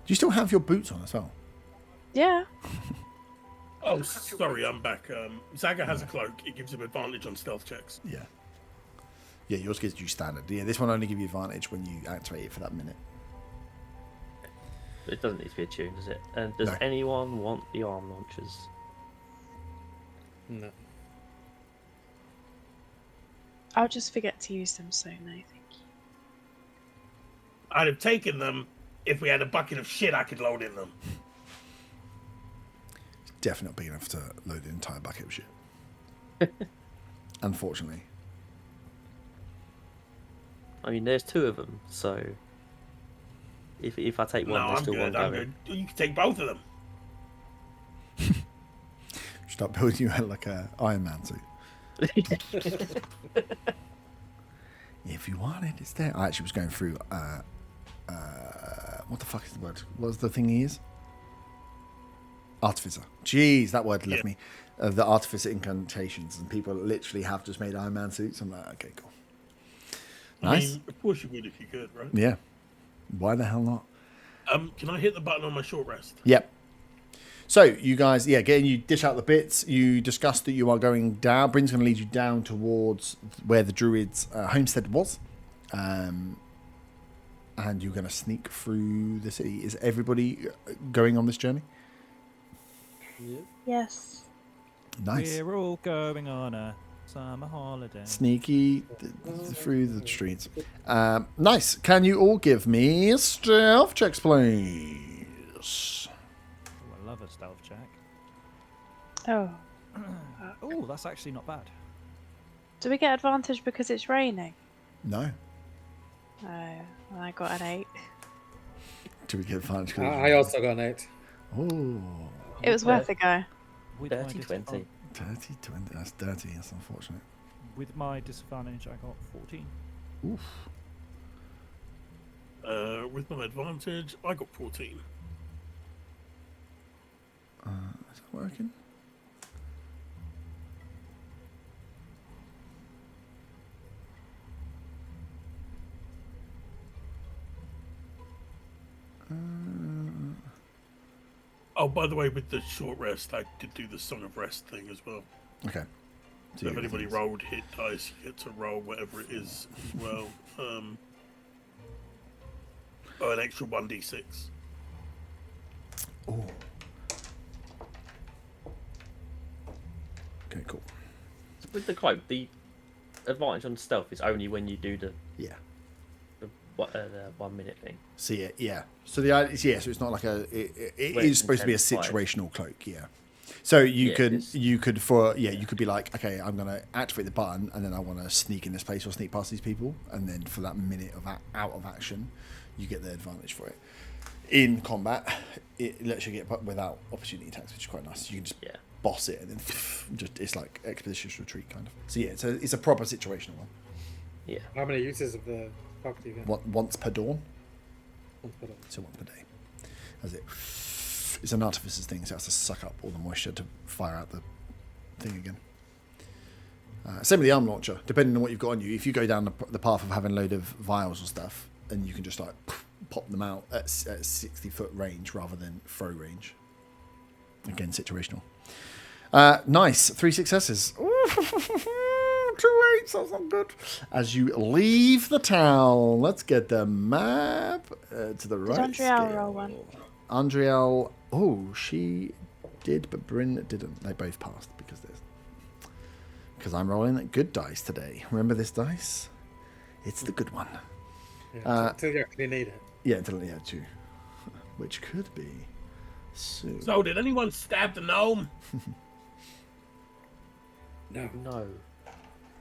you still have your boots on as well? Yeah. Oh, sorry, I'm back. Zaga has a cloak. It gives him advantage on stealth checks. Yeah. Yeah, yours gives you standard. Yeah, this one only gives you advantage when you activate it for that minute. But it doesn't need to be attuned, does it? And does No. anyone want the arm launchers? No. I'll just forget to use them, so no, thank you. I'd have taken them if we had a bucket of shit I could load in them. It's definitely not big enough to load an entire bucket of shit. Unfortunately. I mean, there's 2 of them, so if I take one, No, there's I'm still one good. I'm going. good. You can take both of them. Start building you out like a Iron Man suit. If you want it, it's there. I actually was going through what the fuck is the word? What's the thing he is? Artificer. Jeez, that word left me. The artificer incantations, and people literally have just made Iron Man suits. I'm like, okay, cool. Nice. I mean, of course you would if you could, right? Yeah. Why the hell not? Can I hit the button on my short rest? Yep. So you guys, getting you dish out the bits. You discussed that you are going down. Bryn's going to lead you down towards where the druid's homestead was, and you're going to sneak through the city. Is everybody going on this journey? Yes. Nice. We're all going on a summer holiday. Sneaky through the streets. Nice. Can you all give me stealth checks, please? Ooh, I love a stealth check. Oh. Oh, that's actually not bad. Do we get advantage because it's raining? No. Oh, I got an 8. Do we get advantage? I also got an 8. Oh. It was worth a go. With my 30-20. Dirty 20. That's dirty. That's unfortunate. With my disadvantage, I got 14. Oof. With my advantage, I got 14. Is that working? Oh, by the way, with the short rest, I did do the Song of Rest thing as well. Okay. So if anybody rolled hit dice, you get to roll whatever it is as well. An extra 1d6. Oh. Okay, cool. With the cloak, the advantage on stealth is only when you do the Yeah. 1 minute thing. See it, yeah. So the idea is, yeah. So it's not like it Well, is supposed to be a intense fight. situational cloak, yeah. So you Yeah, could it's- you could be like, okay, I'm gonna activate the button, and then I want to sneak in this place or sneak past these people, and then for that minute of out of action, you get the advantage for it. In combat, it lets you get without opportunity attacks, which is quite nice. You can just boss it, and then just it's like expeditious retreat kind of. So yeah, it's a proper situational one. Yeah. How many uses of the property then? Once per dawn. Once per day. So once per day. As it's an artificer's thing, so it has to suck up all the moisture to fire out the thing again. Same with the arm launcher. Depending on what you've got on you, if you go down the path of having a load of vials or stuff, and you can just like pop them out at 60-foot range rather than throw range. Again, situational. Nice. 3 successes. 2 8s, that's not good. As you leave the town, let's get the map to the right. Andriel roll one? Andriel, she did, but Bryn didn't. They both passed because I'm rolling good dice today. Remember this dice? It's the good one. Yeah, until you actually need it. Yeah, until 2, which could be soon. So, did anyone stab the gnome? No. No.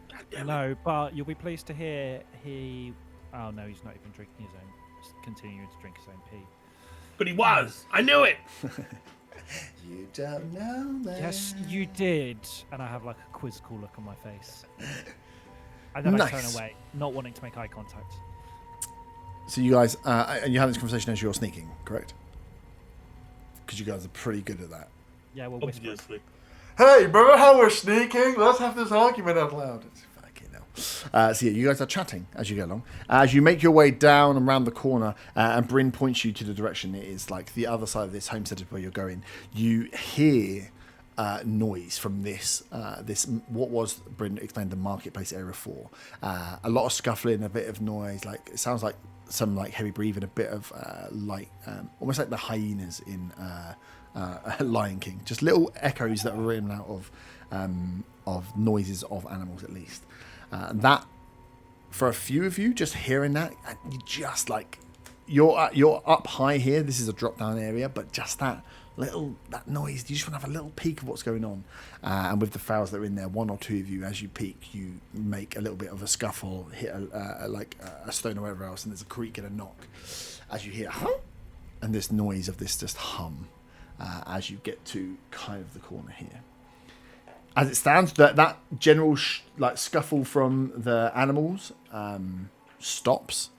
God damn it. No, but you'll be pleased to hear he. Oh no, he's not even drinking his own. He's continuing to drink his own pee. But he was. I knew it. You don't know that. Yes, you did. And I have like a quizzical look on my face. And then I turn Nice. away, not wanting to make eye contact. So you guys, and you have this conversation as you're sneaking, correct? Because you guys are pretty good at that. Yeah, we'll whisper. Obviously. Hey, remember how we're sneaking? Let's have this argument out loud. Fucking hell. So yeah, you guys are chatting as you go along. As you make your way down and around the corner, and Bryn points you to the direction it is like the other side of this homestead where you're going. You hear noise from this what was Bryn explained the marketplace area for. A lot of scuffling, a bit of noise. Like it sounds like some like heavy breathing, a bit of light, almost like the hyenas in Lion King. Just little echoes that are written out of noises of animals at least. That for a few of you, just hearing that, you just like you're up high here. This is a drop down area, but just that noise, you just want to have a little peek of what's going on. And with the fowls that are in there, 1 or 2 of you, as you peek, you make a little bit of a scuffle, hit a stone or whatever else, and there's a creak and a knock. As you hear, huh? And this noise of this just hum as you get to kind of the corner here. As it stands, that general scuffle from the animals stops,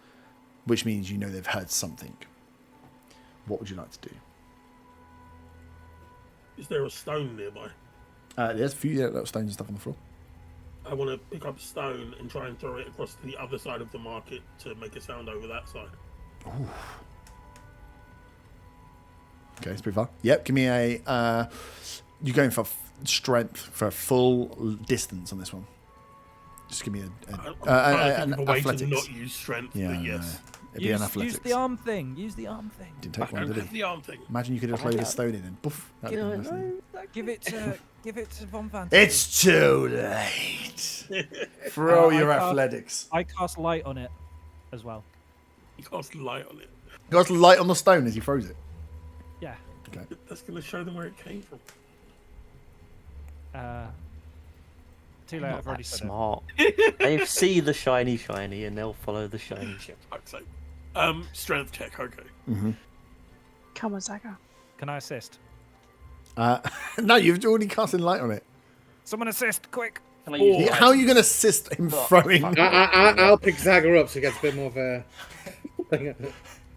which means you know they've heard something. What would you like to do? Is there a stone nearby? There's a few little stones and stuff on the floor. I want to pick up a stone and try and throw it across to the other side of the market to make a sound over that side. Ooh. Okay, it's pretty far. Yep, give me a... you're going for strength for full distance on this one. Just give me I'm trying to an think of a way athletics. to not use strength, Yeah, but yes. It'd be an athletics. Use the arm thing. Use the arm thing. Didn't I take one, don't did have he? the arm thing. Imagine you could just load a stone in and poof. That'd be nice, wouldn't it? Give it to Von Van. It's too late. Throw your athletics. I cast light on it as well. You cast light on it. You guys light on the stone as he throws it. Yeah. Okay. That's going to show them where it came from. Too late. Not I've already that said smart. They see the shiny, and they'll follow the shiny. Fuck's sake. Strength check, okay. Mm-hmm. Come on, Zaga. it. Can I assist? No, you've already casted light on it. Someone assist, quick! Can I use How are you going to assist him throwing? I'll pick Zagger up so he gets a bit more of a.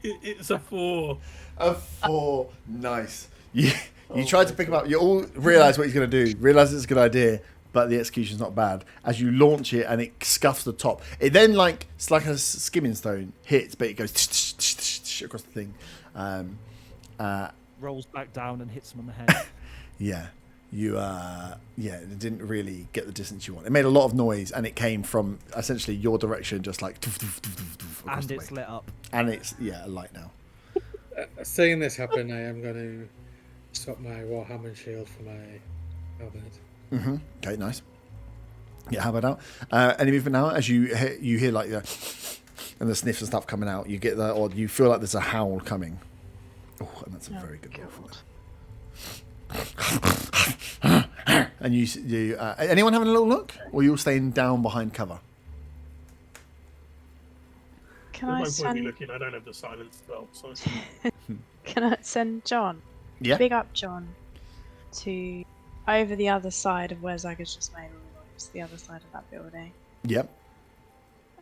It's a 4. A 4. Nice. You try to pick him up. You all realise what he's going to do. Realise it's a good idea, but the execution's not bad. As you launch it and it scuffs the top, it then it's like a skimming stone hits, but it goes across the thing. Rolls back down and hits him on the head. Yeah. It didn't really get the distance you want. It made a lot of noise, and it came from essentially your direction, just like. And it's lit up. And it's a light now. Seeing this happen, I am going to swap my Warhammer shield for my helmet. Okay, nice. Yeah, how about now? Any movement now? As you hear like and the sniffs and stuff coming out, you get that, or you feel like there's a howl coming. Oh, and that's a very good roll for that. And you anyone having a little look, or you all staying down behind cover? Can There's I no point send? me looking. I don't have the silence spell. So. Can I send John? Yeah. Big up John to over the other side of where Zaga's just made all the noise, the other side of that building. Yep.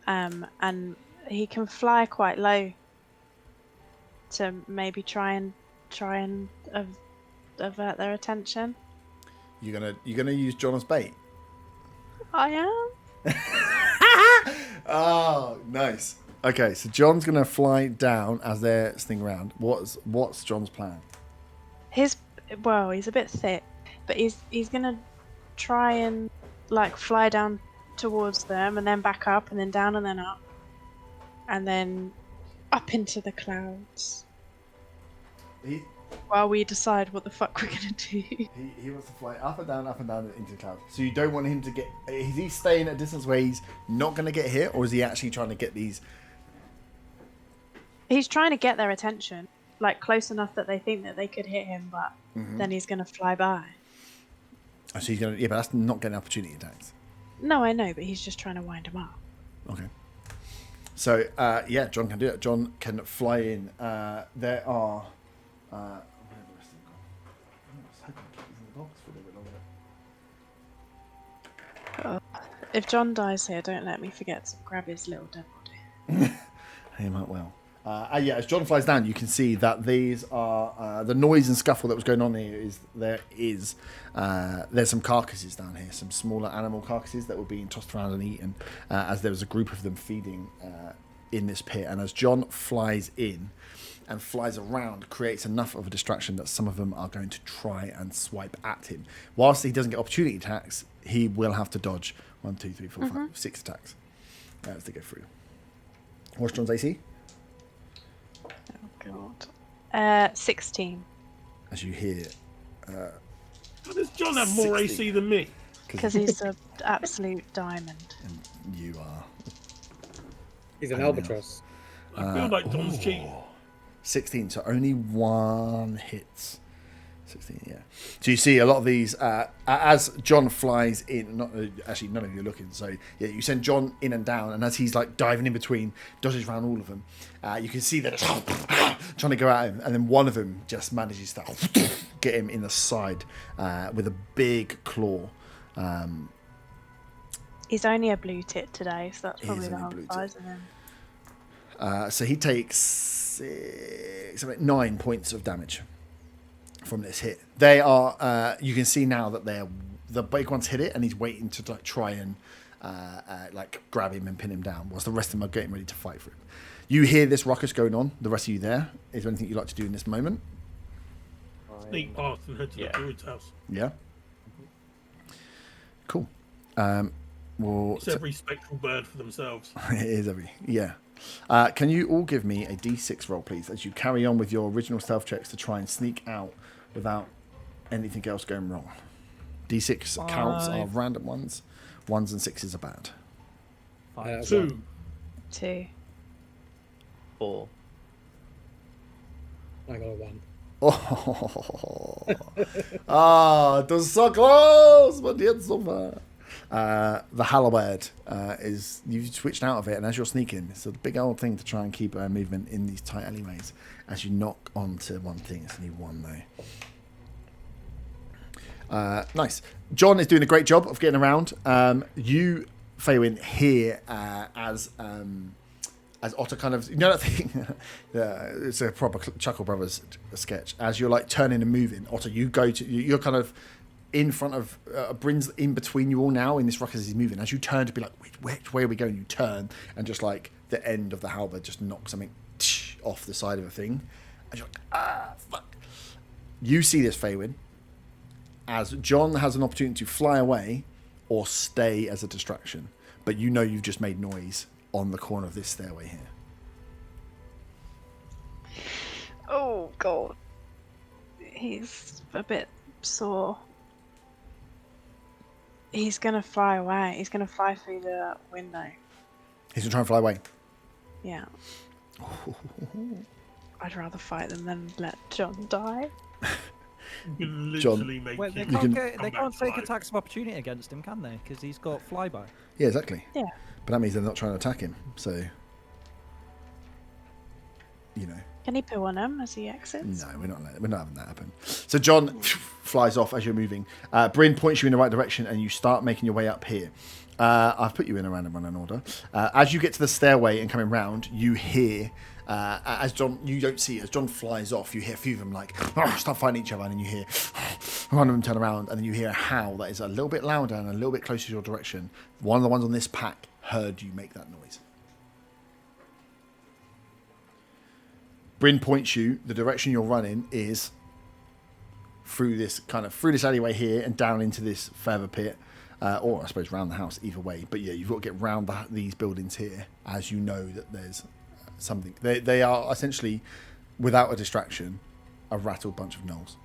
And he can fly quite low to maybe try and avert their attention. You're gonna use John as bait. I am. Oh, nice. Okay, so John's gonna fly down as they're sneaking around. What's John's plan? He's a bit thick, but he's gonna try and like fly down towards them and then back up and then down and then up and then up into the clouds while we decide what the fuck we're gonna do. He wants to fly up and down into the clouds. So you don't want him to get. Is he staying at a distance where he's not going to get hit, or is he actually trying to get these? He's trying to get their attention, like close enough that they think that they could hit him, but then he's gonna fly by. Oh, so he's going to. Yeah, but that's not getting opportunity attacks. No, I know, but he's just trying to wind him up. Okay. So John can do it. John can fly in. There are. Where are the rest of them gone? I was hoping to keep these in the box for a little bit longer. If John dies here, don't let me forget to grab his little dead body. He might well. As John flies down, you can see that these are the noise and scuffle that was going on here. There's some carcasses down here, some smaller animal carcasses that were being tossed around and eaten, as there was a group of them feeding in this pit. And as John flies in and flies around, creates enough of a distraction that some of them are going to try and swipe at him. Whilst he doesn't get opportunity attacks, he will have to dodge 1, 2, 3, 4, 5, 6 attacks as they go through. What's John's AC? Oh god. 16. As you hear, How does John have more 60. AC than me? Because he's an absolute diamond. and you are He's an albatross. I feel like John's cheating. 16, so only one hits. 16, yeah. So you see a lot of these as John flies in. Not actually, none of you are looking. So yeah, you send John in and down, and as he's like diving in between, dodges around all of them. You can see that trying to go at him, and then one of them just manages to get him in the side with a big claw. He's only a blue tit today, so that's He probably is the only whole blue tit. size of him. So he takes 9 points of damage from this hit. They are. You can see now that the big ones hit it, and he's waiting to like try and grab him and pin him down, whilst the rest of them are getting ready to fight for him. You hear this ruckus going on. The rest of you there. Is there anything you'd like to do in this moment? Sneak past and head to the druid's house. Yeah. Cool. Well, It's every spectral bird for themselves. it is every Can you all give me a d6 roll, please, as you carry on with your original stealth checks to try and sneak out without anything else going wrong? D6 counts are random ones. 1s and 6s are bad. 2. 2. 4. I got a 1. It was so close, but yet so far. The halberd is you've switched out of it, and as you're sneaking, it's a big old thing to try and keep movement in these tight alleyways. As you knock onto one thing, it's only one though. Nice. John is doing a great job of getting around. You, Faywin, hear as Otter kind of, you know that thing, it's a proper Chuckle Brothers sketch. As you're like turning and moving, Otter, you're kind of in front of, Bryn's in between you all now in this ruckus as he's moving. As you turn to be like, which way are we going? You turn and just like the end of the halberd just knocks something off the side of a thing. And you're like, fuck. You see this, Faywin, as John has an opportunity to fly away or stay as a distraction. But you know you've just made noise on the corner of this stairway here. Oh god. He's a bit sore. He's gonna fly away. He's gonna fly through the window. He's gonna try and fly away. Yeah. I'd rather fight them than let John die. You can literally make Well, they him can't, come they back can't to take life. attacks of opportunity against him, can they? Because he's got flyby. Yeah, exactly. Yeah. But that means they're not trying to attack him. So, you know. Can he poo on him as he exits? No, we're not having that happen. So John flies off as you're moving. Bryn points you in the right direction, and you start making your way up here. I've put you in a random running order. As you get to the stairway and coming round, you hear, as John, you don't see it, as John flies off, you hear a few of them like, start fighting each other, and then you hear one of them turn around, and then you hear a howl that is a little bit louder and a little bit closer to your direction. One of the ones on this pack heard you make that noise. Bryn points you, the direction you're running is through this alleyway here and down into this further pit, or I suppose round the house, either way. But yeah, you've got to get round these buildings here, as you know that there's something. They are essentially, without a distraction, a rattled bunch of gnolls.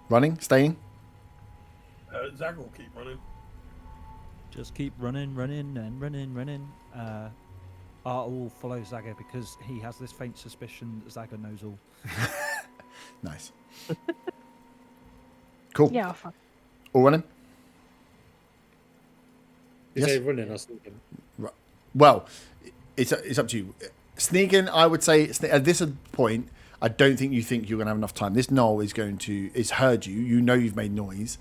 Running, staying. Zach will keep running. Just keep running. Art will follow Zaga because he has this faint suspicion that Zaga knows all. Nice. Cool. Yeah, I'll find. All running. You Yes. say running or sneaking? Well, it's up to you. Sneaking, I would say at this point, I don't think you think you're going to have enough time. This gnoll is heard you. You know you've made noise.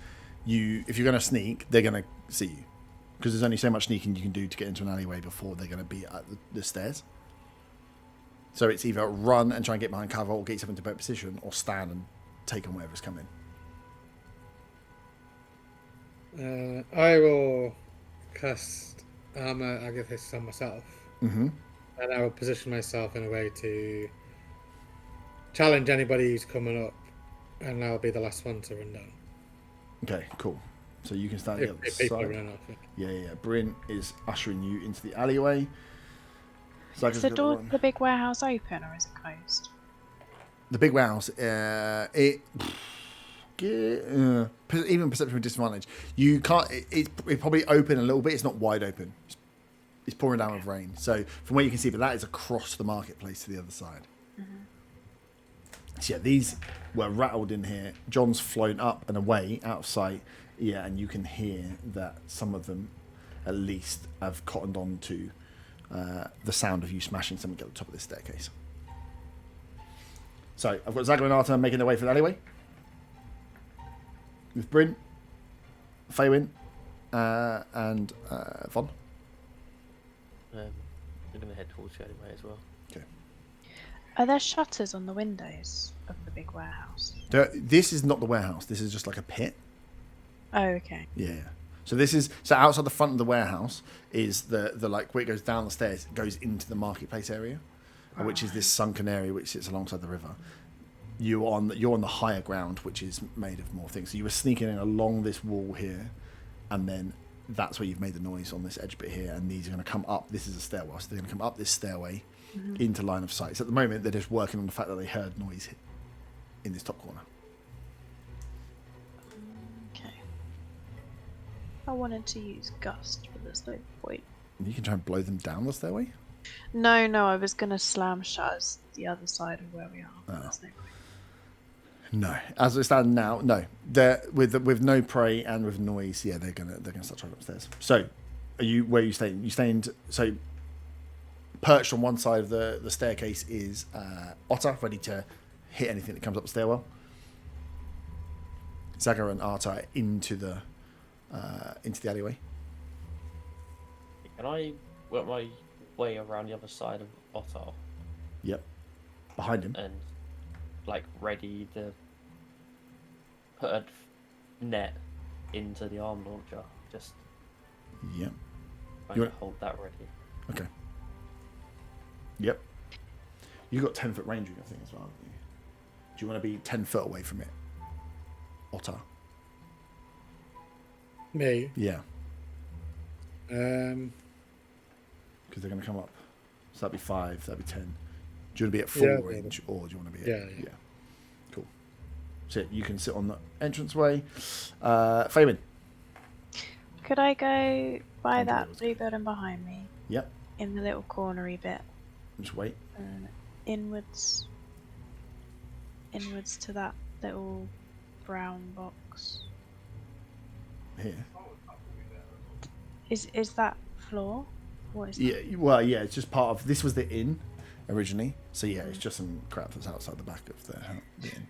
If you're going to sneak, they're going to see you because there's only so much sneaking you can do to get into an alleyway before they're going to be at the stairs. So it's either run and try and get behind cover or get yourself into a better position, or stand and take on whatever's coming. I will cast Armor Agathis on myself. Mm-hmm. And I will position myself in a way to challenge anybody who's coming up, and I'll be the last one to run down. Okay, cool. So you can start If, the other if people are side. running off. Yeah. Bryn is ushering you into the alleyway. Is the door to the big warehouse open or is it closed? The big warehouse, even perception with disadvantage. You can't. It's probably open a little bit. It's not wide open. It's pouring down with rain. So from where you can see, but that is across the marketplace to the other side. Mm-hmm. So yeah, these were rattled in here. John's flown up and away, out of sight. Yeah, and you can hear that some of them, at least, have cottoned on to the sound of you smashing something at the top of this staircase. So I've got Zaga and Arta making their way for the alleyway. With Bryn, Faywin, and Von. I'm going to head towards you anyway as well. Okay. Are there shutters on the windows of the big warehouse? This is not the warehouse. This is just like a pit. Oh, okay. Yeah. So outside the front of the warehouse is the like where it goes down the stairs, it goes into the marketplace area, which is this sunken area which sits alongside the river. You're on the higher ground, which is made of more things. So you were sneaking in along this wall here, and then that's where you've made the noise on this edge bit here. And these are going to come up. This is a stairwell, so they're going to come up this stairway into line of sight. So at the moment, they're just working on the fact that they heard noise in this top corner. Okay. I wanted to use Gust, but there's no point. And you can try and blow them down the stairway. No, I was gonna slam shutters the other side of where we are. But there's no point. No, as it stands now, no. They're with no prey and with noise. Yeah, they're gonna start trying upstairs. So, where are you staying? You staying? So, perched on one side of the staircase is Otter, ready to hit anything that comes up the stairwell. Zaga and Arta into the alleyway. Can I work my way around the other side of Otto Yep. Behind him. and like ready to put a net into the arm launcher? Just Yep. trying to hold that ready. Okay. Yep. You got 10-foot range in your thing as well, haven't you? Do you want to be 10 foot away from it? Otter. Me. Yeah. Um. Because they're going to come up. So that'd be 5, that'd be 10. Do you want to be at full Yeah, range, or do you want to be at... Yeah. Cool. So you can sit on the entranceway. Fabian. Could I go by Under that those. blue building behind me? Yep. In the little cornery bit. Just wait. Inwards to that little brown box. Here. Is that floor? What is that? Yeah, well, yeah, it's just part of... This was the inn, originally. So, yeah, it's just some crap that's outside the back of the inn.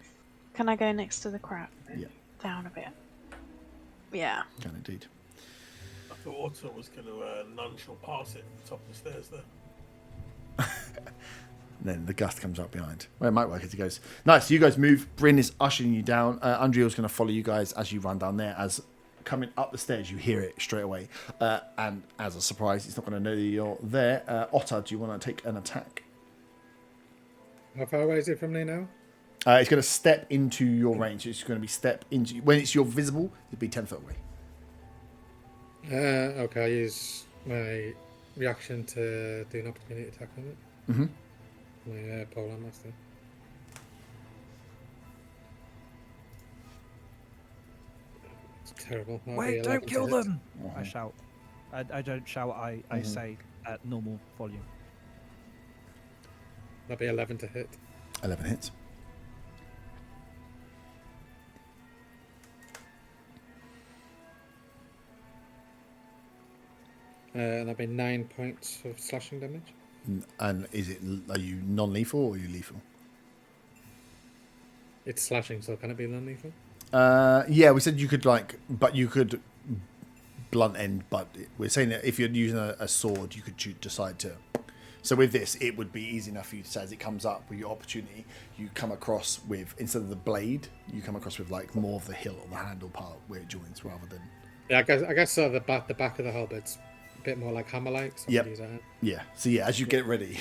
Can I go next to the crap? Yeah, Down a bit. Yeah. can indeed. I thought Otto was going to nonchalant pass it top of the stairs there. And then the gust comes up behind. Well, it might work as he goes. Nice, you guys move. Bryn is ushering you down. Andriel's going to follow you guys as you run down there. As coming up the stairs, you hear it straight away. And as a surprise, he's not going to know that you're there. Otter, do you want to take an attack? How far away is it from me now? It's going to step into your range. It's going to be step into... When it's your visible, it'd be 10 foot away. Okay, I'll use my reaction to do an opportunity attack on it. Mm-hmm. My polearm master. It's terrible. That'll be Wait, 11 don't to kill hit. them! Uh-huh. I shout. I don't shout, I say at normal volume. That'll be 11 to hit. 11 hits. And that'll be 9 points of slashing damage. And are you non-lethal or are you lethal? It's slashing, so can it be non-lethal? Yeah, we said you could but you could blunt end. But we're saying that if you're using a sword, you could decide to. So with this, it would be easy enough for you to say as it comes up with your opportunity, you come across with, instead of the blade, you come across with like more of the hilt or the handle part where it joins rather than. Yeah, I guess the back of the halberd's a bit more like hammer-like. So Yep. I'd use that. Yeah. So yeah, as you get ready,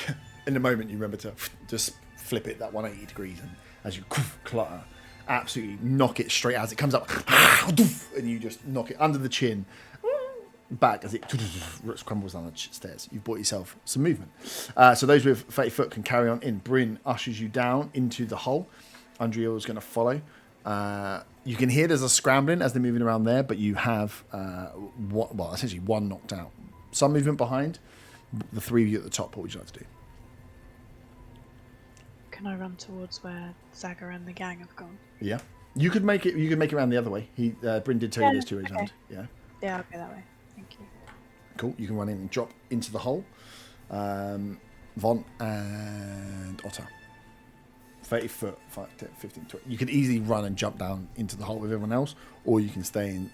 in the moment you remember to just flip it that 180 degrees, and as you clutter, absolutely knock it straight as it comes up, and you just knock it under the chin, back as it crumbles down the stairs. You've bought yourself some movement. So those with 30 foot can carry on in. Bryn ushers you down into the hole. Andriel is going to follow. You can hear there's a scrambling as they're moving around there, but you have essentially one knocked out. Some movement behind. The three of you at the top. What would you like to do? Can I run towards where Zaga and the gang have gone? Yeah, you could make it. You could make it around the other way. Bryn did tell you there's two ways around. Yeah, Yeah, I'll go that way. Thank you. cool. You can run in and drop into the hole. Von and Otter. 30 foot, 5, 10, 15, 20. You could easily run and jump down into the hole with everyone else, or you can stay and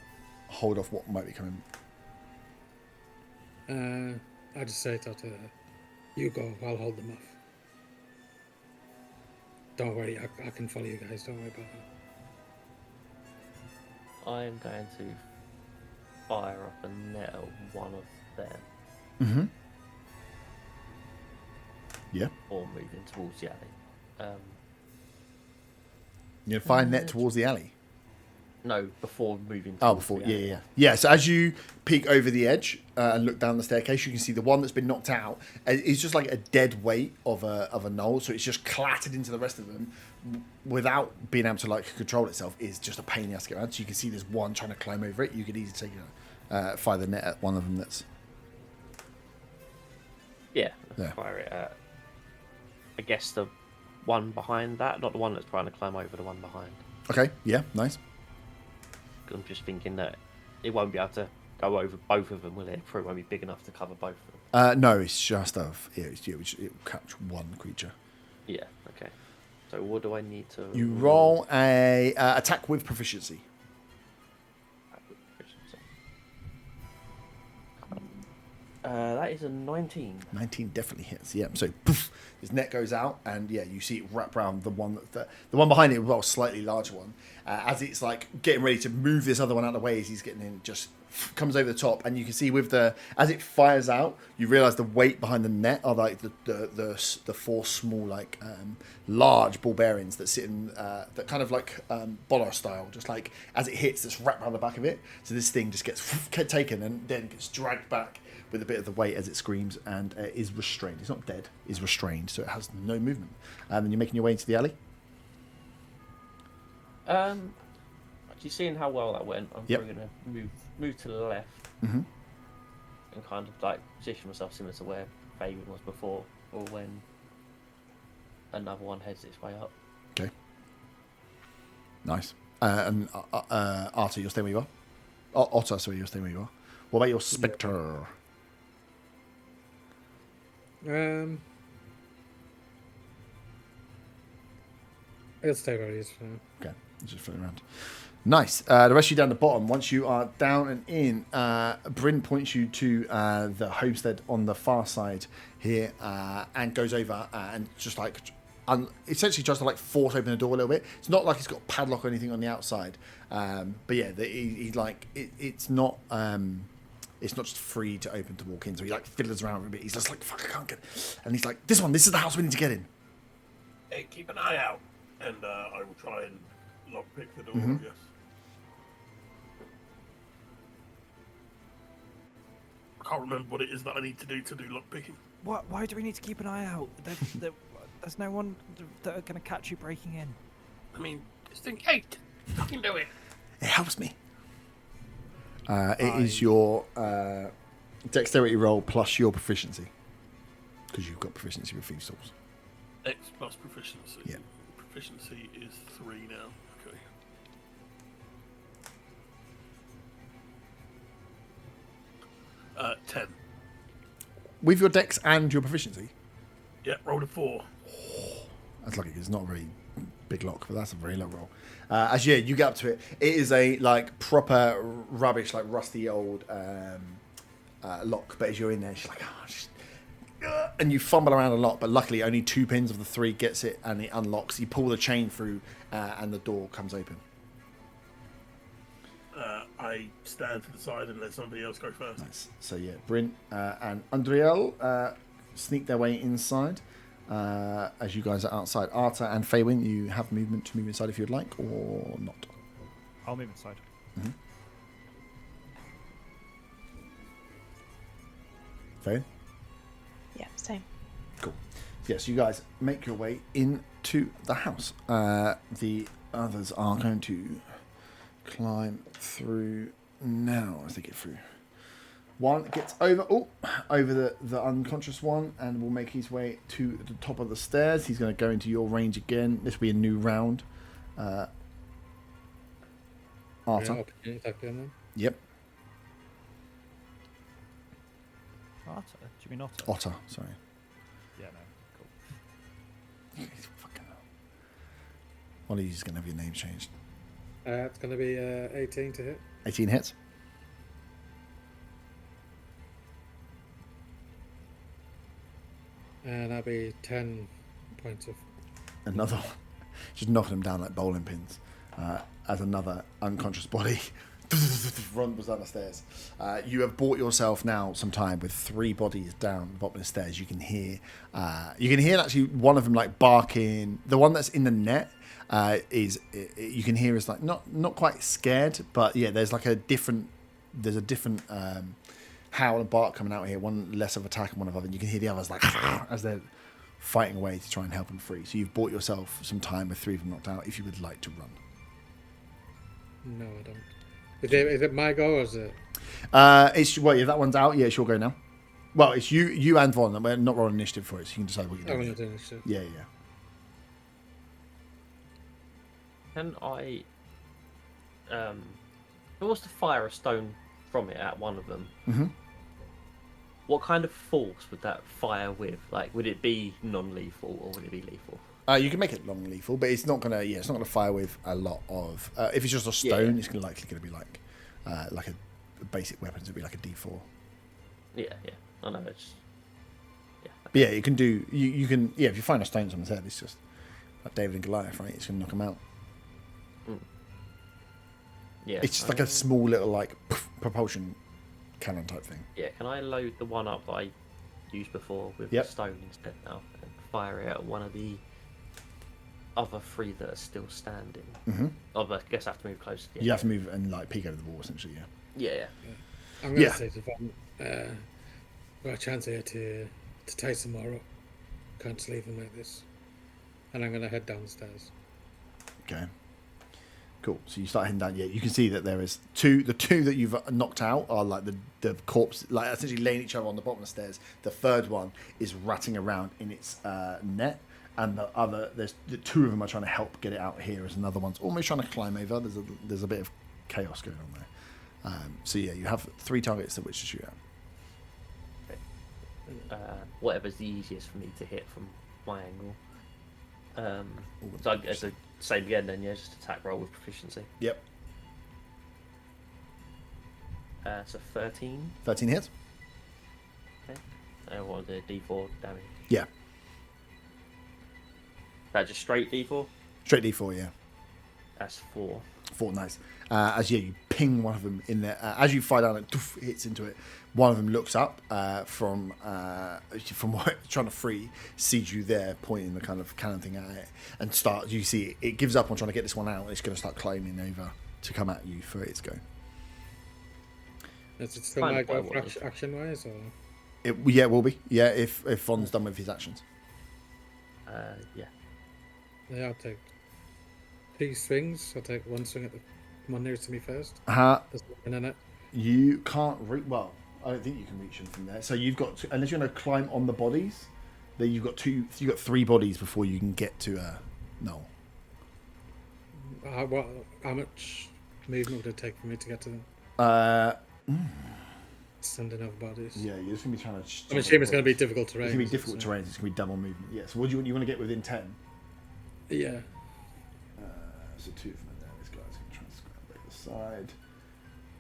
hold off what might be coming. I just say to Otter, you go, I'll hold them off. Don't worry, I can follow you guys, don't worry about that. I'm going to fire up a net at one of them, Mm-hmm. Yeah. or moving towards the alley. You're gonna fire net towards the alley. No, before moving. Oh, towards before, the alley. yeah. So as you peek over the edge and look down the staircase, you can see the one that's been knocked out is just like a dead weight of a knoll. So it's just clattered into the rest of them without being able to like control itself. Is just a pain in the ass to get around. So you can see there's one trying to climb over it. You could easily take fire the net at one of them. That's Yeah, Yeah. fire it at. I guess the one behind that, not the one that's trying to climb over, the one behind. okay. Yeah, nice. I'm just thinking that it won't be able to go over both of them, will it? It probably won't be big enough to cover both of them. No, it's just it'll catch one creature. Yeah. Okay. So what do I need to? You roll a attack with proficiency. That is a 19. 19 definitely hits. Yeah. So poof, his net goes out, and yeah, you see it wrap around the one the one behind it. Well, slightly larger one. As it's like getting ready to move this other one out of the way, as he's getting in, just comes over the top, and you can see with as it fires out, you realise the weight behind the net are like the four small like large ball bearings that sit in that kind of like bollard style, just like as it hits, it's wrapped around the back of it. So this thing just gets taken and then gets dragged back with a bit of the weight as it screams and is restrained. It's not dead, is restrained, so it has no movement. And then you're making your way into the alley. Actually, seeing how well that went, I'm probably going to move to the left and kind of like position myself similar to where Fabian was before, or when another one heads its way up. Okay. Nice. And Arthur, you're staying where you are? Otter, sorry, you're staying where you are. What about your Spectre? It'll stay where it is for now. Okay, just flipping around. Nice. The rest of you down the bottom. Once you are down and in, Bryn points you to the homestead on the far side here, and goes over and just like essentially tries to like force open the door a little bit. It's not like it's got a padlock or anything on the outside, but yeah, he's like it's not. It's not just free to open to walk in, so he like fiddles around a bit. He's just like, fuck, I can't get it. And he's like, this is the house we need to get in. Hey, keep an eye out, and I will try and lockpick the door, Mm-hmm. I guess. I can't remember what it is that I need to do lockpicking. Why do we need to keep an eye out? There's no one that are going to catch you breaking in. I mean, just think, hey, I can do it. It helps me. It is your dexterity roll plus your proficiency, because you've got proficiency with thieves' tools. X plus proficiency. Yeah. Proficiency is 3 now. Okay. 10. With your dex and your proficiency? Yeah, rolled a 4. That's lucky, 'cause it's not a very big lock, but that's a very low roll. As you get up to it, it is a like proper rubbish, like rusty old lock. But as you're in there, she's like, and you fumble around a lot. But luckily, only 2 pins of the 3 gets it, and it unlocks. You pull the chain through, and the door comes open. I stand to the side and let somebody else go first. Nice. So yeah, Bryn and Andriel sneak their way inside. As you guys are outside. Arta and Faywin, you have movement to move inside if you'd like, or not. I'll move inside. Mm-hmm. Faywin? Yeah, same. Cool. Yes, you guys make your way into the house. The others are going to climb through now as they get through. One gets over the unconscious one and will make his way to the top of the stairs. He's going to go into your range again. This will be a new round. Arta. Opportunity attack again then? Yep. Otter? Do you mean otter? Otter, sorry. Yeah, no. Cool. Fucking hell. One of you is going to have your name changed. It's going to be 18 to hit. 18 hits. And that'll be 10 points of... Another one. Just knocking them down like bowling pins. As another unconscious body runs down the stairs. You have bought yourself now some time with 3 bodies down the bottom of the stairs. You can hear actually one of them like barking. The one that's in the net you can hear is like not quite scared, but yeah, there's a different howl and bark coming out here. One less of attack and one of other. And you can hear the others like as they're fighting away to try and help them free. So you've bought yourself some time with 3 of them knocked out if you would like to run. No, I don't. Is it my go or is it? It's if that one's out, yeah, it's your go now. Well, it's you and Vaughn. We're not rolling initiative for it, so you can decide what you do. I'm going to do this shit. Yeah. Can I? Who wants to fire a stone from it at one of them, Mm-hmm. what kind of force would that fire with? Like, would it be non-lethal or would it be lethal? You can make it long-lethal, but it's not gonna. Yeah, it's not gonna fire with a lot of. If it's just a stone, it's likely gonna be like a basic weapons. It'd be like a D4. Yeah. I know it's. Yeah. But yeah, you can do. You can. Yeah, if you find a stone on his head, it's just like David and Goliath, right? It's gonna knock him out. Yeah. It's just like a small little like propulsion cannon type thing. Yeah. Can I load the one up that I used before with Yep. the stone instead now and fire it at one of the other 3 that are still standing? Mm-hmm. Oh, but I guess I have to move closer. You have to move and like peek over the wall, essentially. Yeah. Yeah. I'm going to Yeah. say to Von, we've got a chance here to tie some more up. Can't just leave them like this. And I'm going to head downstairs. Okay. Cool. So you start heading down. Yeah, you can see that there is two. The 2 that you've knocked out are like the corpse, like essentially laying each other on the bottom of the stairs. The 3rd one is ratting around in its net, and there's the 2 of them are trying to help get it out here. As another one's almost trying to climb over. There's a bit of chaos going on there. So yeah, you have 3 targets at which to shoot at. Whatever's the easiest for me to hit from my angle. So I guess the same again then, yeah, just attack roll with proficiency. Yep. So 13. 13 hits. Okay. And what was the D4 damage? Yeah. That just straight D4? Straight D4. Yeah. That's 4. 4, nice. As you ping one of them in there, as you fire down, it hits into it. One of them looks up from what it's trying to free, sees you there, pointing the kind of cannon thing at it, and starts. You see it gives up on trying to get this one out. And it's going to start climbing over to come at you for its go. Is it still Kind my of what I go for wanted. action-wise? Or? It will be. Yeah, if Von's done with his actions. Yeah. Yeah, I'll take 2 swings. I'll take 1 swing at the one nearest to me first. There's one in it. You can't reach. Well, I don't think you can reach them from there. So you've got unless you're going to climb on the bodies, then you've got 3 bodies before you can get to Noel. How much movement would it take for me to get to them? Standing over bodies. Yeah, you're just going to be trying to. I'm assuming it's going to be difficult terrain. It's going to be difficult terrain. It's going to be double movement. Yeah. So what do you want to get within 10? Yeah. So 2 of them in there. This guy's going to try and scramble the side.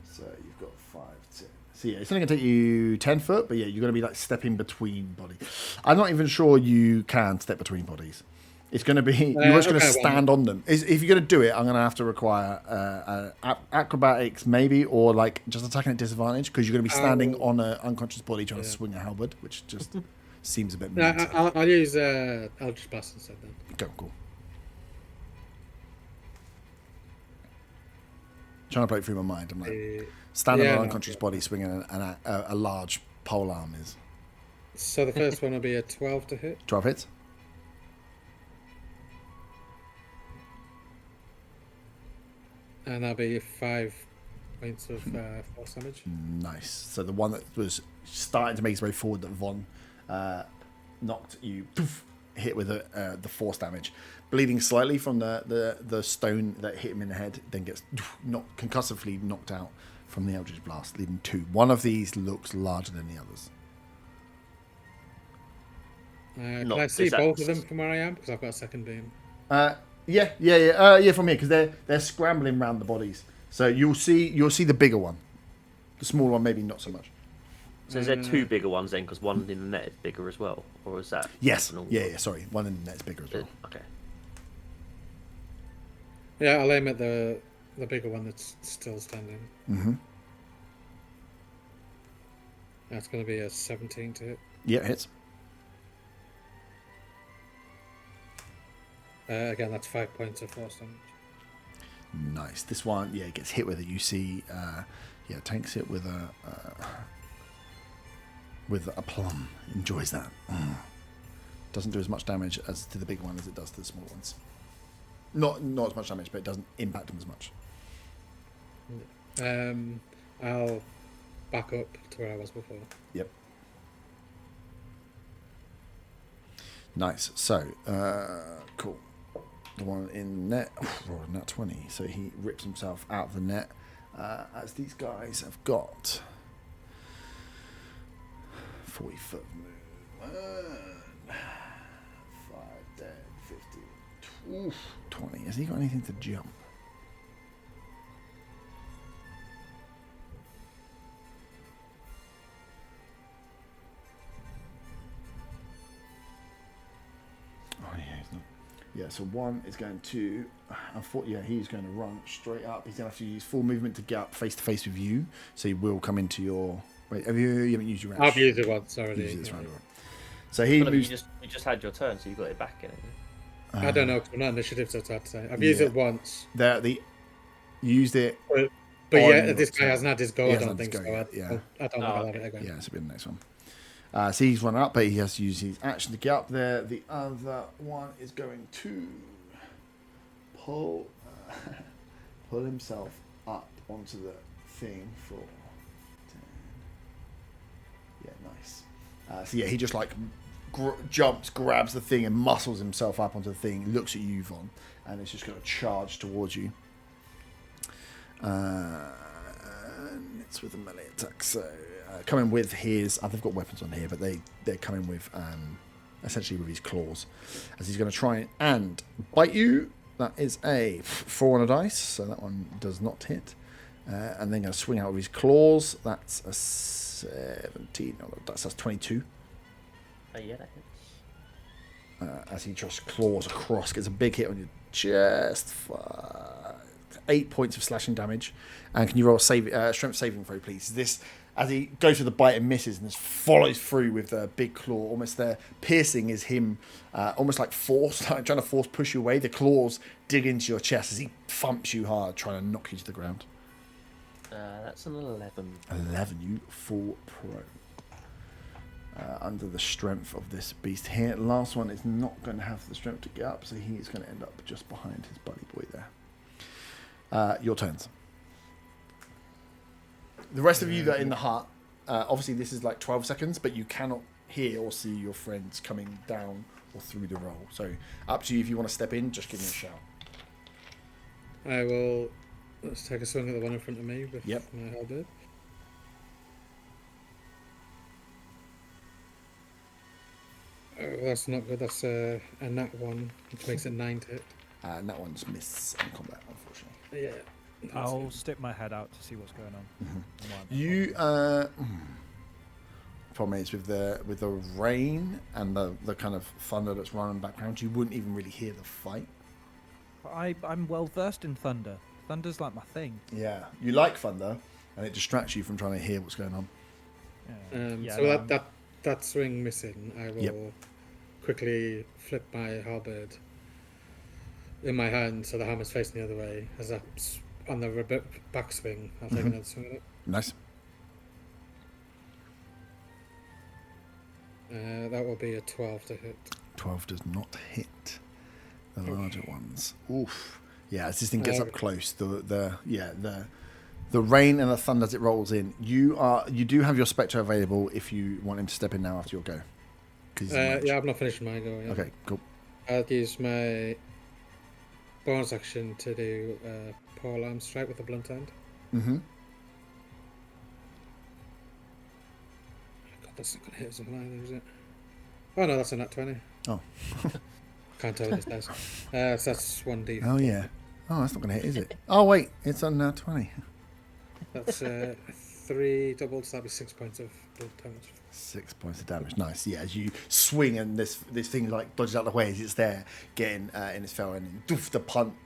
So you've got 5, 10. So yeah, it's only going to take you 10 foot, but yeah, you're going to be like stepping between bodies. I'm not even sure you can step between bodies. It's going to be you're just going to stand on them. If you're going to do it, I'm going to have to require acrobatics maybe, or like just attacking at disadvantage because you're going to be standing on an unconscious body trying to swing a halberd, which just seems a bit. No, I'll use Eldritch Blast instead then. Go, cool. Trying to play it through my mind. I'm like standing on an unconscious body, swinging a large pole arm is. So the first one will be a 12 to hit. 12 hits. And that'll be 5 points of force damage. Nice. So the one that was starting to make its way forward that Von knocked you, hit with the force damage, bleeding slightly from the stone that hit him in the head, then gets concussively knocked out from the Eldritch Blast, leaving 2. One of these looks larger than the others. Can I see both of them from where I am? Because I've got a second beam. Yeah, from here, because they're scrambling around the bodies. So you'll see the bigger one. The smaller one, maybe not so much. So is there 2 bigger ones then? Because one in the net is bigger as well, or is that? Yes. an all- Yeah. Sorry, one in the net's bigger as well. Okay. Yeah, I'll aim at the bigger one that's still standing. Mm-hmm. That's going to be a 17 to hit. Yeah, it hits. Again, that's 5 points of force damage. Nice. This one, yeah, gets hit with it. You see, tanks it with a plum. Enjoys that. Doesn't do as much damage as to the big one as it does to the small ones. Not as much damage, but it doesn't impact them as much. I'll back up to where I was before. Yep. Nice. So, cool. The one in net, nat 20. So he rips himself out of the net, as these guys have got 40 foot movement, 5, 10, 15, 20. Has he got anything to jump? Oh, yeah, he's not. Yeah, so one is going to, he's going to run straight up. He's going to have to use full movement to get up face to face with you. So he will come into your. Wait, you haven't used your I've used it once already. Used it this round, right. So he moves. You just had your turn, so you got it back in. I don't know, 'cause I'm not initiative, so it's hard to say. I've used it once. You used it. But this guy hasn't had his go, I don't think so. I don't think I'll have it again. Yeah, it's been the next one. So he's running up, but he has to use his action to get up there. The other one is going to pull himself up onto the thing for 10. Yeah, nice. So yeah, he just like jumps, grabs the thing, and muscles himself up onto the thing. Looks at you, Von, and it's just going to charge towards you. And it's with a melee attack, so. Coming with his, they've got weapons on here, but they're coming with essentially with his claws, as he's going to try and bite you. That is a 4 on a dice, so that one does not hit. And then going to swing out with his claws. That's a 17 on a dice. That's 22. Oh yeah, that hits. As he just claws across, gets a big hit on your chest. 8 points of slashing damage. And can you roll a strength saving throw, please? This. As he goes for the bite and misses, and just follows through with the big claw, almost there. Piercing is him, almost like force, like trying to force push you away. The claws dig into your chest as he thumps you hard, trying to knock you to the ground. That's an 11. 11, you fall prone. Under the strength of this beast here. Last one is not going to have the strength to get up, so he is going to end up just behind his buddy boy there. Your turns. The rest of you that are in the hut, obviously this is like 12 seconds, but you cannot hear or see your friends coming down or through the roll. So up to you. If you want to step in, just give me a shout. I will. Let's take a swing at the one in front of me with my halberd. Oh, that's not good. That's a nat 1, which makes it 9 to hit. And that one's miss in combat, unfortunately. Yeah. I'll stick my head out to see what's going on. You problem is with the rain and the kind of thunder that's running background, you wouldn't even really hear the fight. I'm well versed in thunder. Thunder's like my thing. Yeah, you like thunder, and it distracts you from trying to hear what's going on. That swing missing, I will quickly flip my halberd in my hand so the hammer's facing the other way. As that's on the backswing, I'll take another swing at it. Nice. That will be a 12 to hit. 12 does not hit the larger ones. Oof. Yeah, as this thing gets up close, the rain and the thunder as it rolls in. You do have your Spectre available if you want him to step in now after your go. I'm not finished my go yet. Okay, cool. I'll use my bonus action to do Poor Arm Strike with a blunt end. Mm-hmm. God, that's not going to hit something either, is it? Oh no, that's a nat 20. Oh. Can't tell what this does. So that's 1d. Oh yeah. Oh, that's not going to hit, is it? Oh wait, it's on 20. That's 3 doubled, so that'd be 6 points of blood damage. 6 points of damage. Nice. Yeah, as you swing and this thing like dodges out of the way as it's there, getting in its fell, and doof,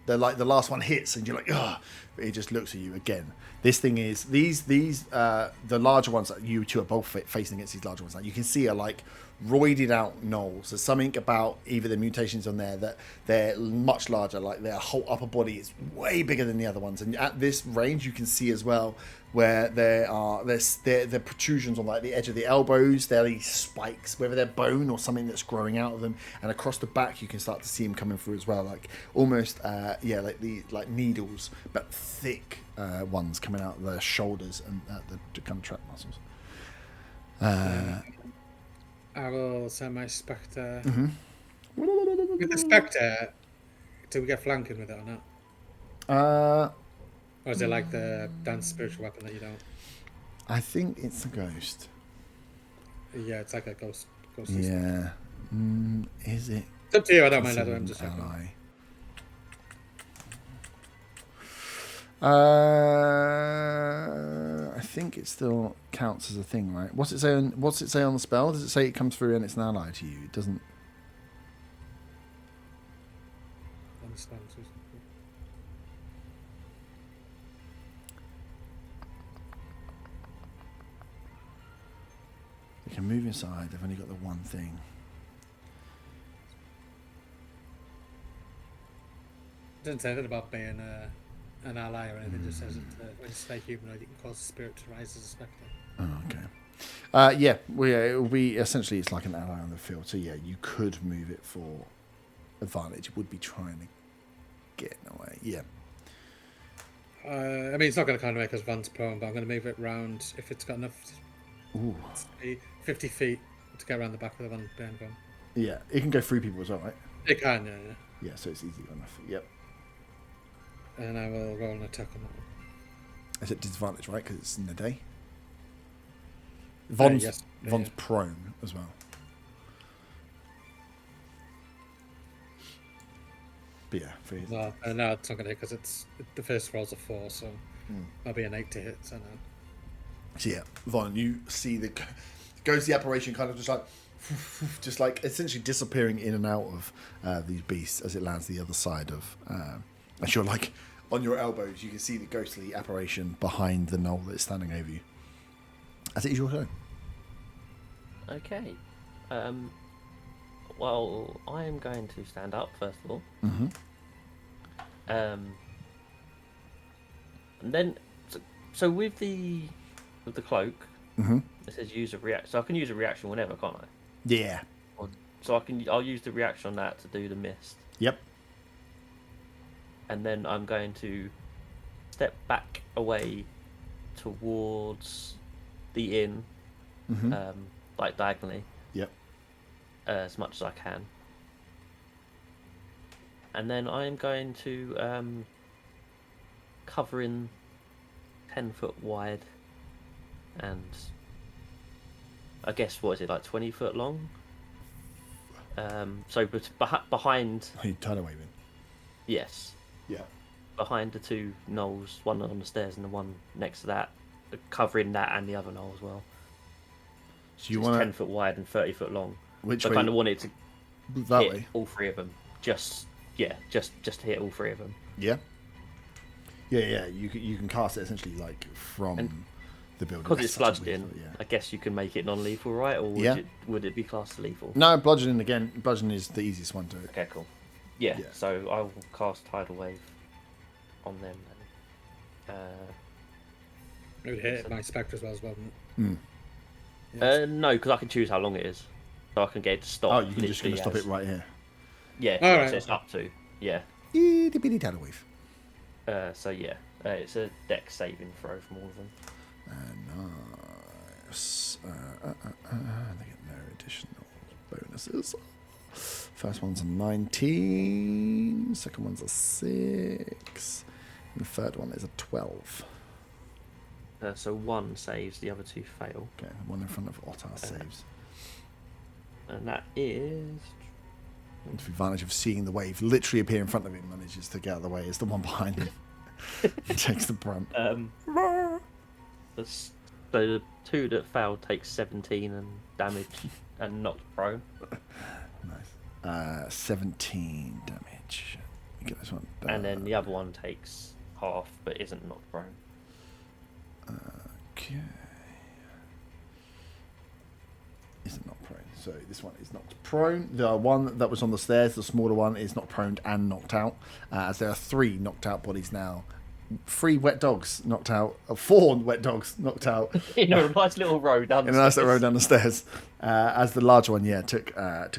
the last one hits, and you're like, ah! But it just looks at you again. This thing is the larger ones that you two are both facing against. These larger ones, like you can see, are like roided out gnolls. There's something about either the mutations on there that they're much larger, like their whole upper body is way bigger than the other ones, and at this range you can see as well where there's protrusions on like the edge of the elbows. There are these spikes, whether they're bone or something that's growing out of them, and across the back you can start to see them coming through as well, like almost like needles, but thick ones coming out of the shoulders and the kind of trap muscles. I will send my Spectre. Mm-hmm. With the Spectre, do we get flanking with it or not? Or is it like the dance spiritual weapon that you don't? I think it's a ghost. Yeah, it's like a ghost. Yeah. Is it? It's up to you. I don't mind considered either. I'm an just checking. ally? I think it still counts as a thing, right? What's it say on the spell? Does it say it comes through and it's an ally to you? It doesn't. You can move inside. They've only got the one thing. It doesn't say that about being an ally or anything. It just says that when you stay humanoid, you can cause the spirit to rise as a spectre. Oh, okay. Yeah, we essentially it's like an ally on the field. So yeah, you could move it for advantage. It would be trying to get away. Yeah. I mean, it's not going to kind of make us Van's prone, but I'm going to move it round if it's got enough. Ooh. To be 50 feet to get around the back of the one behind Van. Yeah, it can go through people as well, right? It can, yeah. Yeah, so it's easy enough. Yep. And I will roll an attack on that one. Is it disadvantage, right? Because it's in the day. Von's Yes. Von's prone as well. But yeah, for his, No, no, it's not going to hit because the first roll's a 4, so that'll be an 8 to hit. So no. So yeah, Von, you see the apparition kind of just like essentially disappearing in and out of these beasts as it lands the other side of. As you're like on your elbows, you can see the ghostly apparition behind the knoll that's standing over you. As it is your turn. Okay. Well, I am going to stand up first of all. Mm-hmm. And then, so with the cloak, Mm-hmm. it says use a reaction. So I can use a reaction whenever, can't I? Yeah. So I'll use the reaction on that to do the mist. Yep. And then I'm going to step back away towards the inn, Mm-hmm. like diagonally. Yep. As much as I can. And then I'm going to cover in 10 foot wide and I guess, what is it, like 20 foot long? So behind... Oh, you tidal waving. Yes. Yeah. Behind the two knolls, one on the stairs and the one next to that, covering that and the other knoll as well. So you It's want 10 foot wide and 30 foot long. which So I way? kind of wanted to That hit way. all three of them. Just hit all three of them. Yeah. Yeah. You can cast it essentially like from And the building. Because That's it's such a bludged weird in, thought, yeah. I guess you can make it non-lethal, right? Or Yeah. would it be classed lethal? No, bludgeoning again. Bludgeoning is the easiest one to. Okay, cool. Yeah, Yeah. so I will cast Tidal Wave on them. And, It would hit my spectre as well, wouldn't Mm. no, because I can choose how long it is. So I can get it to stop. Oh, you can just literally stop as- it right here. Yeah, All right. so it's up to. Yeah. Itty bitty tidal wave. So yeah, it's a dex saving throw from all of them. Nice. They get no additional bonuses. First one's a 19. Second one's a 6. And the third one is a 12. So one saves, the other two fail. Okay, the one in front of Otar saves. And that is... And to the advantage of seeing the wave literally appear in front of him, manages to get out of the way as the one behind him takes the brunt. So the two that failed take 17 and damage and knocked prone. Nice. 17 damage. You get this one. And then the other one takes half but isn't knocked prone. Okay. Is it not prone? So this one is knocked prone. The one that was on the stairs, the smaller one, is knocked prone and knocked out. As there are 3 knocked out bodies now. 3 wet dogs knocked out. 4 wet dogs knocked out. In a nice little row down the In a nice stairs. little row down the stairs. As the larger one, took a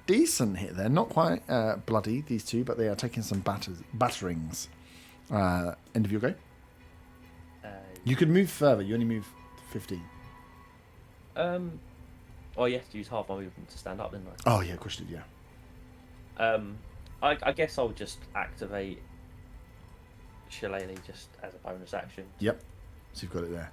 decent hit there. Not quite bloody, these two, but they are taking some batterings. End of your go. You could move further. You only move 15. Oh, you have to use half my movement to stand up, didn't I? Oh, yeah, of course you did, yeah. I guess I'll just activate shillelagh just as a bonus action. Yep. So you've got it there.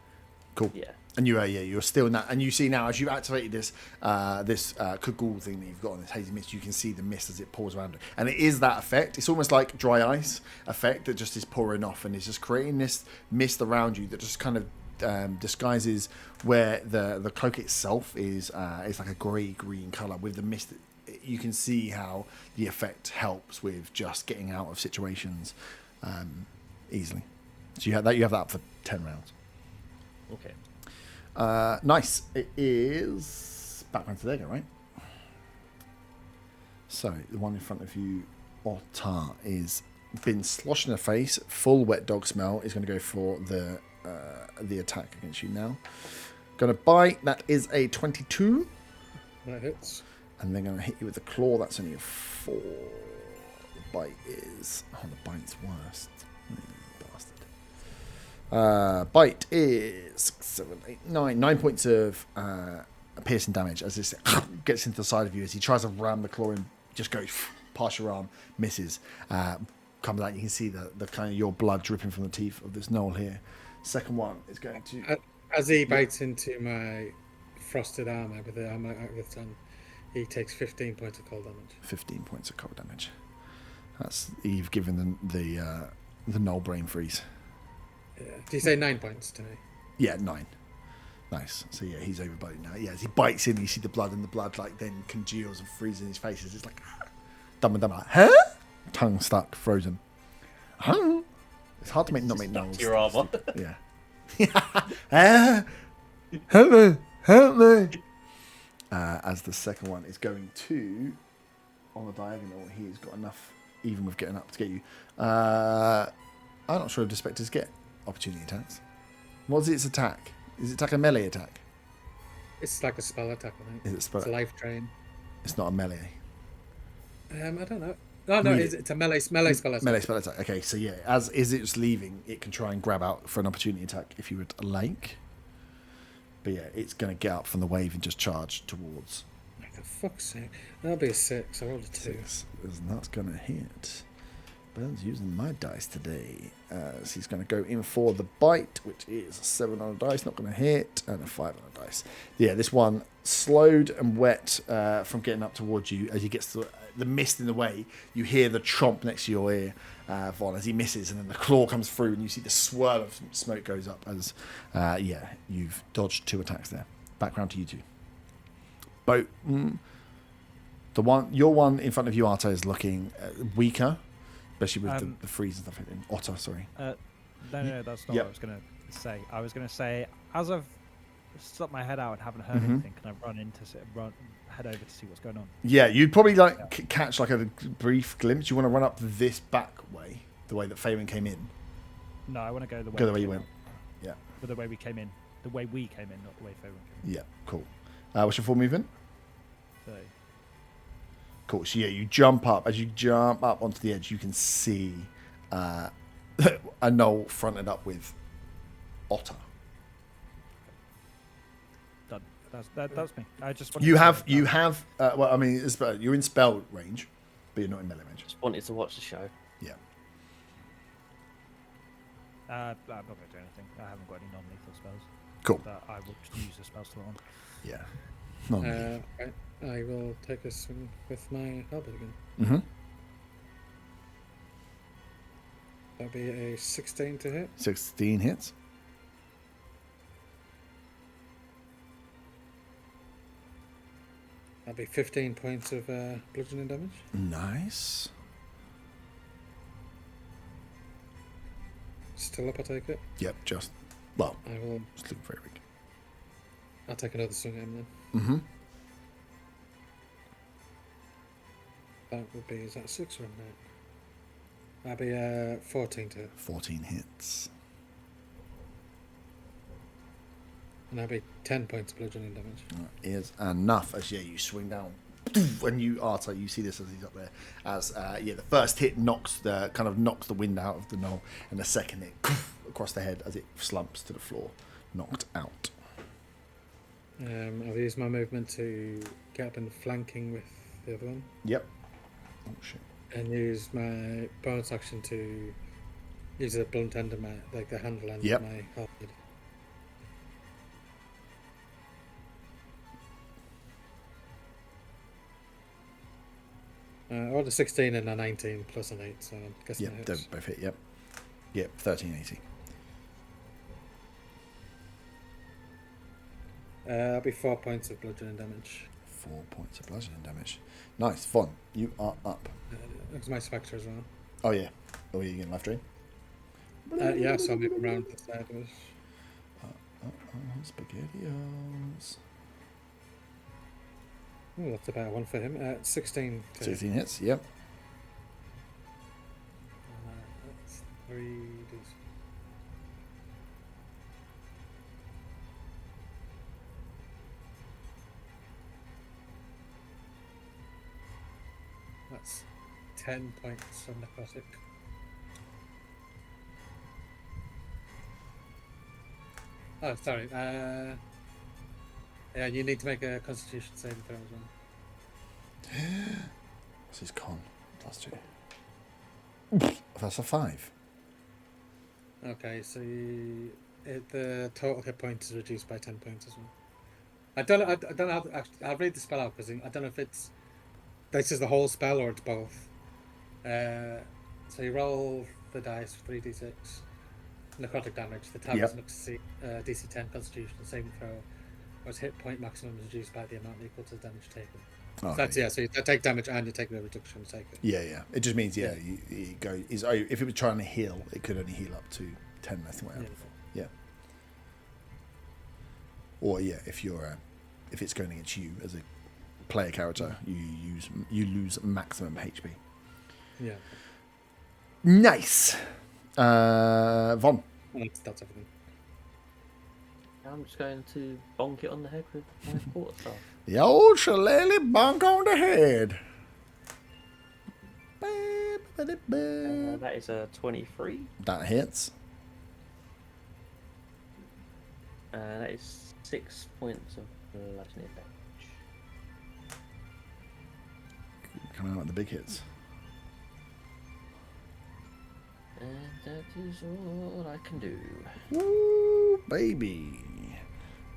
Cool. Yeah. And you're still in that. And you see now, as you've activated this Kagul thing that you've got on this hazy mist, you can see the mist as it pours around it. And it is that effect. It's almost like dry ice effect that just is pouring off and is just creating this mist around you that just kind of disguises where the cloak itself is like a green colour. With the mist, you can see how the effect helps with just getting out of situations easily. So you have that up for 10 rounds. Okay. Nice. It is background to there, right? So the one in front of you, Otar, is been sloshed in the face, full wet dog smell. Is going to go for the attack against you now. Going to bite. That is a 22. That hits. And they're going to hit you with the claw. That's only a 4. The bite is... Oh, the bite's worst. Bastard. Bite is 6, 7, 8, 9. 9 points of piercing damage as this gets into the side of you. As he tries to ram the claw in, just goes past your arm, misses. Comes out, you can see the kind of your blood dripping from the teeth of this knoll here. Second one is going to... As he bites into my frosted armor with the armor out of the tongue, he takes 15 points of cold damage. 15 points of cold damage. That's you've given the null brain freeze. Yeah. Did you say 9 points to me? Yeah, 9. Nice. So yeah, he's overbodied now. Yeah, as he bites in, you see the blood, and the blood like then congeals and freezes in his face. It's like dumb and dumb, like, huh? Tongue stuck, frozen. Huh? It's hard to not make nulls. Your armor. Yeah. Help me. As the second one is going to, on the diagonal, he's got enough, even with getting up to get you. I'm not sure if the spectres get opportunity attacks. What's its attack? Is it a melee attack? It's like a spell attack, I think. Is it spell? It's a life drain. It's not a melee. I don't know. No, Really? it's a melee spell attack. Melee spell attack. Okay, so yeah, as it's leaving, it can try and grab out for an opportunity attack if you would like. But yeah, it's going to get up from the wave and just charge towards. For fuck's sake. That'll be a 6. I rolled a 2. 6 is not going to hit. Burn's using my dice today. So he's going to go in for the bite, which is a 7 on a dice, not going to hit, and a 5 on a dice. Yeah, this one slowed and wet from getting up towards you. As he gets to the mist in the way, you hear the chomp next to your ear, Von, as he misses, and then the claw comes through, and you see the swirl of smoke goes up as, you've dodged 2 attacks there. Background to you two. Boat. Your one in front of you, Arto, is looking weaker. Especially with the freeze and stuff. Otter, sorry. No, that's not what I was going to say. I was going to say, as I've stuck my head out and haven't heard anything, can I head over to see what's going on? Yeah, you'd probably catch like a brief glimpse. You want to run up this back way, the way that Faven came in. No, I want to go the way. Go the way you went. Yeah. But the way we came in, not the way Faven came in. Yeah, cool. What's your full movement? 30. Cool. So yeah, you jump up. As you jump up onto the edge, you can see a knoll fronted up with Otter. Done. That's me. I just you have. Well, I mean, you're in spell range, but you're not in melee range. Just wanted to watch the show. Yeah. I'm not going to do anything. I haven't got any non-lethal spells. Cool. That I will use the spell slot on. Yeah. I will take a swing with my halberd again. Mm-hmm. That'll be a 16 to hit. 16 hits. That'll be 15 points of bludgeoning damage. Nice. Still up, I take it. Yep, just I will. just looking very weak. I'll take another swing at him then. Mm-hmm. That would be, is that 6 or 9? That'd be 14 to hit. 14 hits. And that'd be 10 points of bludgeoning damage. That is enough. As you swing down, and you see this as he's up there. As the first hit knocks the wind out of the knoll, and the second hit across the head as it slumps to the floor, knocked out. I've used my movement to get up and flanking with the other one. Yep. Oh shit. And use my bonus action to use the blunt end of my, like the handle end Yep. of my halberd. I rolled a 16 and a 19 plus an 8, so I'm guessing Yep, it they hits. both hit. Yep. 1380. That'll be 4 points of bludgeoning damage. 4 points of bludgeoning damage. Nice. Von, you are up. It's my spectre as well. Oh, yeah. Oh, you're getting life drain? Yeah, so I'll move around the side of it. Spaghettios. Oh, that's about one for him. 16 to 16 hits, yep. That's 3d6. That's 10 points of necrotic. Oh, sorry. Yeah, you need to make a Constitution saving throw as well. What's his con? +2. That's a 5. Okay, so the total hit points is reduced by 10 points as well. I don't know how to, actually, I'll read the spell out because I don't know if this is the whole spell or it's both. So you roll the dice, 3d6, necrotic damage. The tablet looks DC 10 Constitution saving throw, whereas hit point maximum is reduced by the amount equal to the damage taken. Okay. So that's, yeah, so you take damage and you take the reduction taken. Yeah. It just means, you go. If it was trying to heal, it could only heal up to 10, I think, what I had before. Yeah. Or, if it's going against you as a player character, you lose maximum HP. Yeah. Nice. Von. That's everything. I'm just going to bonk it on the head with my quarterstaff. The old shillelagh bonk on the head. That is a 23. That hits. That is 6 points of bludgeoning damage. Coming out with the big hits. And that is all I can do. Woo, baby.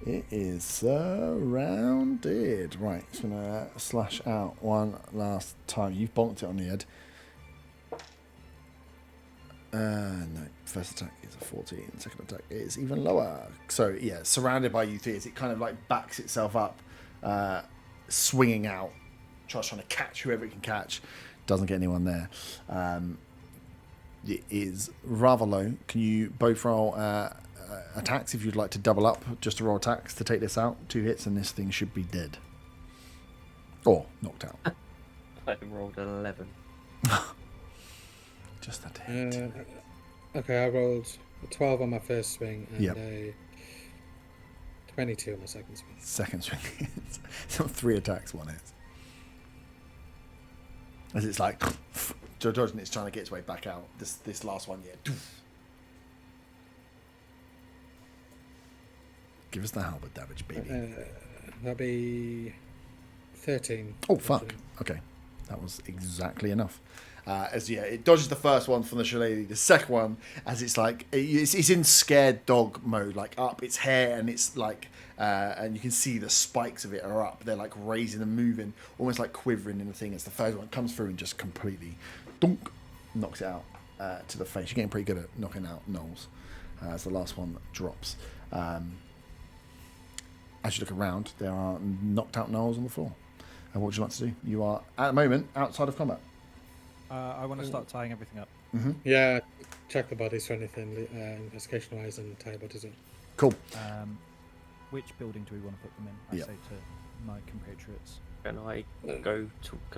It is surrounded. Right, it's going to slash out one last time. You've bonked it on the head. No, first attack is a 14. Second attack is even lower. So, yeah, surrounded by you three as it kind of like backs itself up, swinging out, trying to catch whoever it can catch. Doesn't get anyone there. It is rather low. Can you both roll attacks if you'd like to double up, just to roll attacks to take this out? 2 hits and this thing should be dead. Or knocked out. I rolled an 11. Just that hit. Okay, I rolled a 12 on my first swing and Yep. a 22 on my second swing. Second swing hits. So 3 attacks, 1 hit. As it's like dodging, it's trying to get its way back out. This last one, yeah. Give us the halberd damage, baby. That'd be 13. Oh, fuck. Okay. That was exactly enough. It dodges the first one from the shillelagh. The second one, as it's like, it's in scared dog mode, like up its hair, and it's like, and you can see the spikes of it are up. They're like raising and moving, almost like quivering in the thing. As the first one comes through and just completely dunk, knocks it out to the face. You're getting pretty good at knocking out gnolls as the last one drops. As you look around, there are knocked out gnolls on the floor. And what would you like to do? You are, at the moment, outside of combat. I want to start tying everything up. Mm-hmm. Yeah, check the bodies for anything investigation-wise and tie bodies up. Cool. Which building do we want to put them in? I say to my compatriots. Can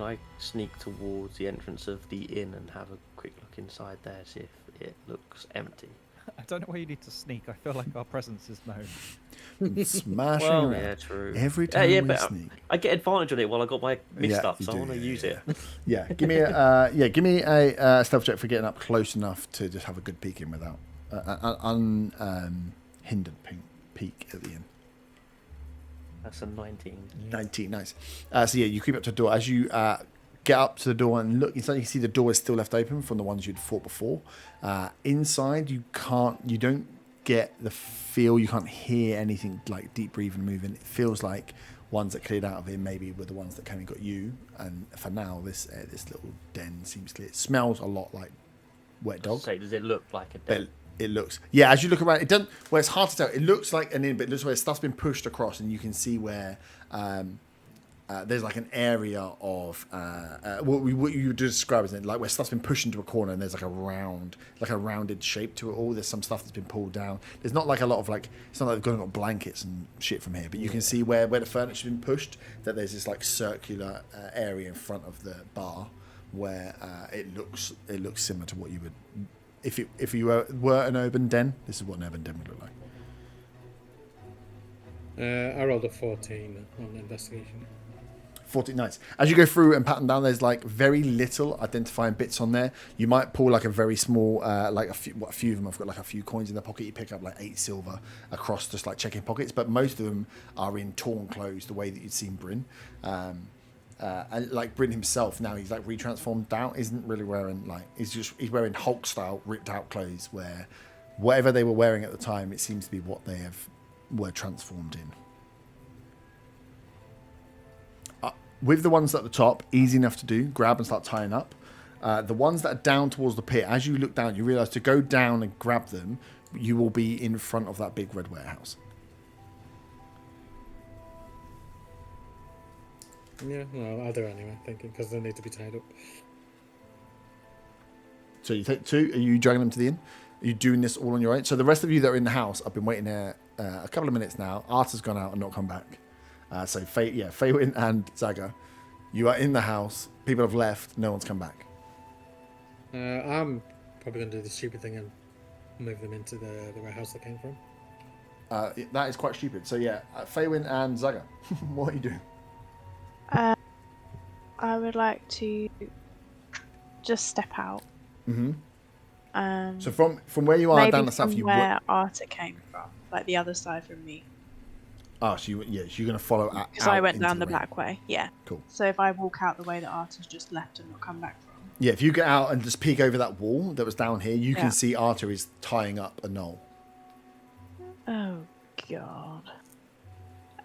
I sneak towards the entrance of the inn and have a quick look inside there, see if it looks empty? I don't know why you need to sneak. I feel like our presence is known. Smashing Well, around. yeah, true. Every time we but sneak. I get advantage on it while I got my mist up, you so I do, want to use it. Yeah, give me a stealth check for getting up close enough to just have a good peek in without unhindered peek at the inn. That's a 19. 19, nice. So you creep up to the door as you get up to the door and look inside. You can see the door is still left open from the ones you'd fought before. Inside, you don't get the feel. You can't hear anything like deep breathing, moving. It feels like ones that cleared out of here maybe were the ones that came and got you. And for now, this little den seems clear. It smells a lot like wet dog. So does it look like a den? It looks, yeah. As you look around, it doesn't. Well, it's hard to tell. It looks like an inn, but it looks where stuff's been pushed across, and you can see where there's like an area of what you would describe as like where stuff's been pushed into a corner, and there's like a rounded shape to it all. There's some stuff that's been pulled down. There's not like a lot of like. It's not like they've got blankets and shit from here, but you can see where the furniture's been pushed. That there's this like circular area in front of the bar where it looks similar to what you would. If you were an urban den, this is what an urban den would look like. I rolled a 14 on investigation. 14, nice. As you go through and pat them down, there's like very little identifying bits on there. You might pull like a very small, like a few of them have got like a few coins in their pocket. You pick up like 8 silver across just like checking pockets, but most of them are in torn clothes, the way that you'd seen Bryn. And like Bryn himself now, he's like retransformed down. Isn't really wearing like he's wearing Hulk style ripped out clothes. Where whatever they were wearing at the time, it seems to be what they were transformed in. With the ones at the top, easy enough to do. Grab and start tying up. The ones that are down towards the pit, as you look down, you realise to go down and grab them, you will be in front of that big red warehouse. Yeah, well, I'll do it anyway, thinking, because they need to be tied up. So you take 2. Are you dragging them to the inn? Are you doing this all on your own? So the rest of you that are in the house, I've been waiting there a couple of minutes now. Arta's gone out and not come back. So Faywin and Zaga, you are in the house. People have left. No one's come back. I'm probably going to do the stupid thing and move them into the warehouse they came from. That is quite stupid. So yeah, Faywin and Zaga, what are you doing? I would like to just step out. Mm-hmm. So from where you are down the south, you where Arta came from, like the other side from me. Oh, so you're going to follow out. Because I went down the black way. Yeah. Cool. So if I walk out the way that Arta's just left and not come back from. Yeah, if you get out and just peek over that wall that was down here, you can see Arta is tying up a knoll. Oh God.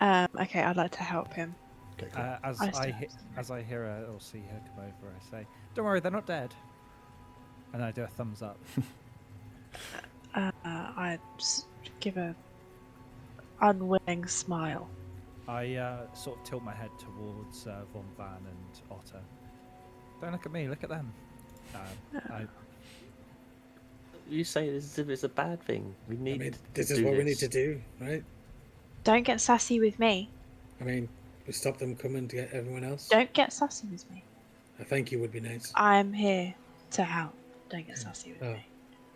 Okay, I'd like to help him. Okay, cool. As I hear her or see her come over, I say, "Don't worry, they're not dead." And I do a thumbs up. I just give a unwilling smile. I sort of tilt my head towards Von Van and Otter. Don't look at me, look at them. You say this as if it's a bad thing. This is what we need to do, right? Don't get sassy with me. I mean, we stop them coming to get everyone else. Don't get sassy with me. I think you would be nice. I'm here to help. Don't get sassy with me.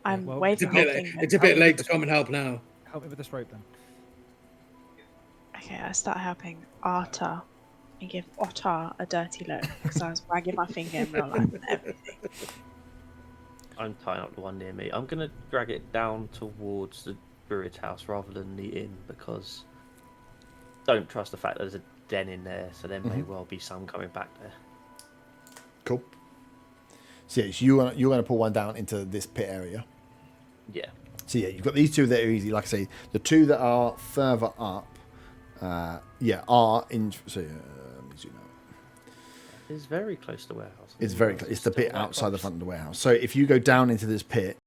I'm waiting. It's a bit late to come and help now. Help me with this rope then. Okay, I start helping Arta and give Otter a dirty look because I was wagging my finger in real life and everything. I'm tying up the one near me. I'm going to drag it down towards the Druid house rather than the inn because I don't trust the fact that there's a den in there, so there may well be some coming back there. Cool. So yeah, so you're going to pull one down into this pit area. Yeah. So yeah, you've got these 2 that are easy. Like I say, the 2 that are further up, are in. So let me zoom out. It's very close to the warehouse. It's very close. It's the pit outside the front of the warehouse. So if you go down into this pit,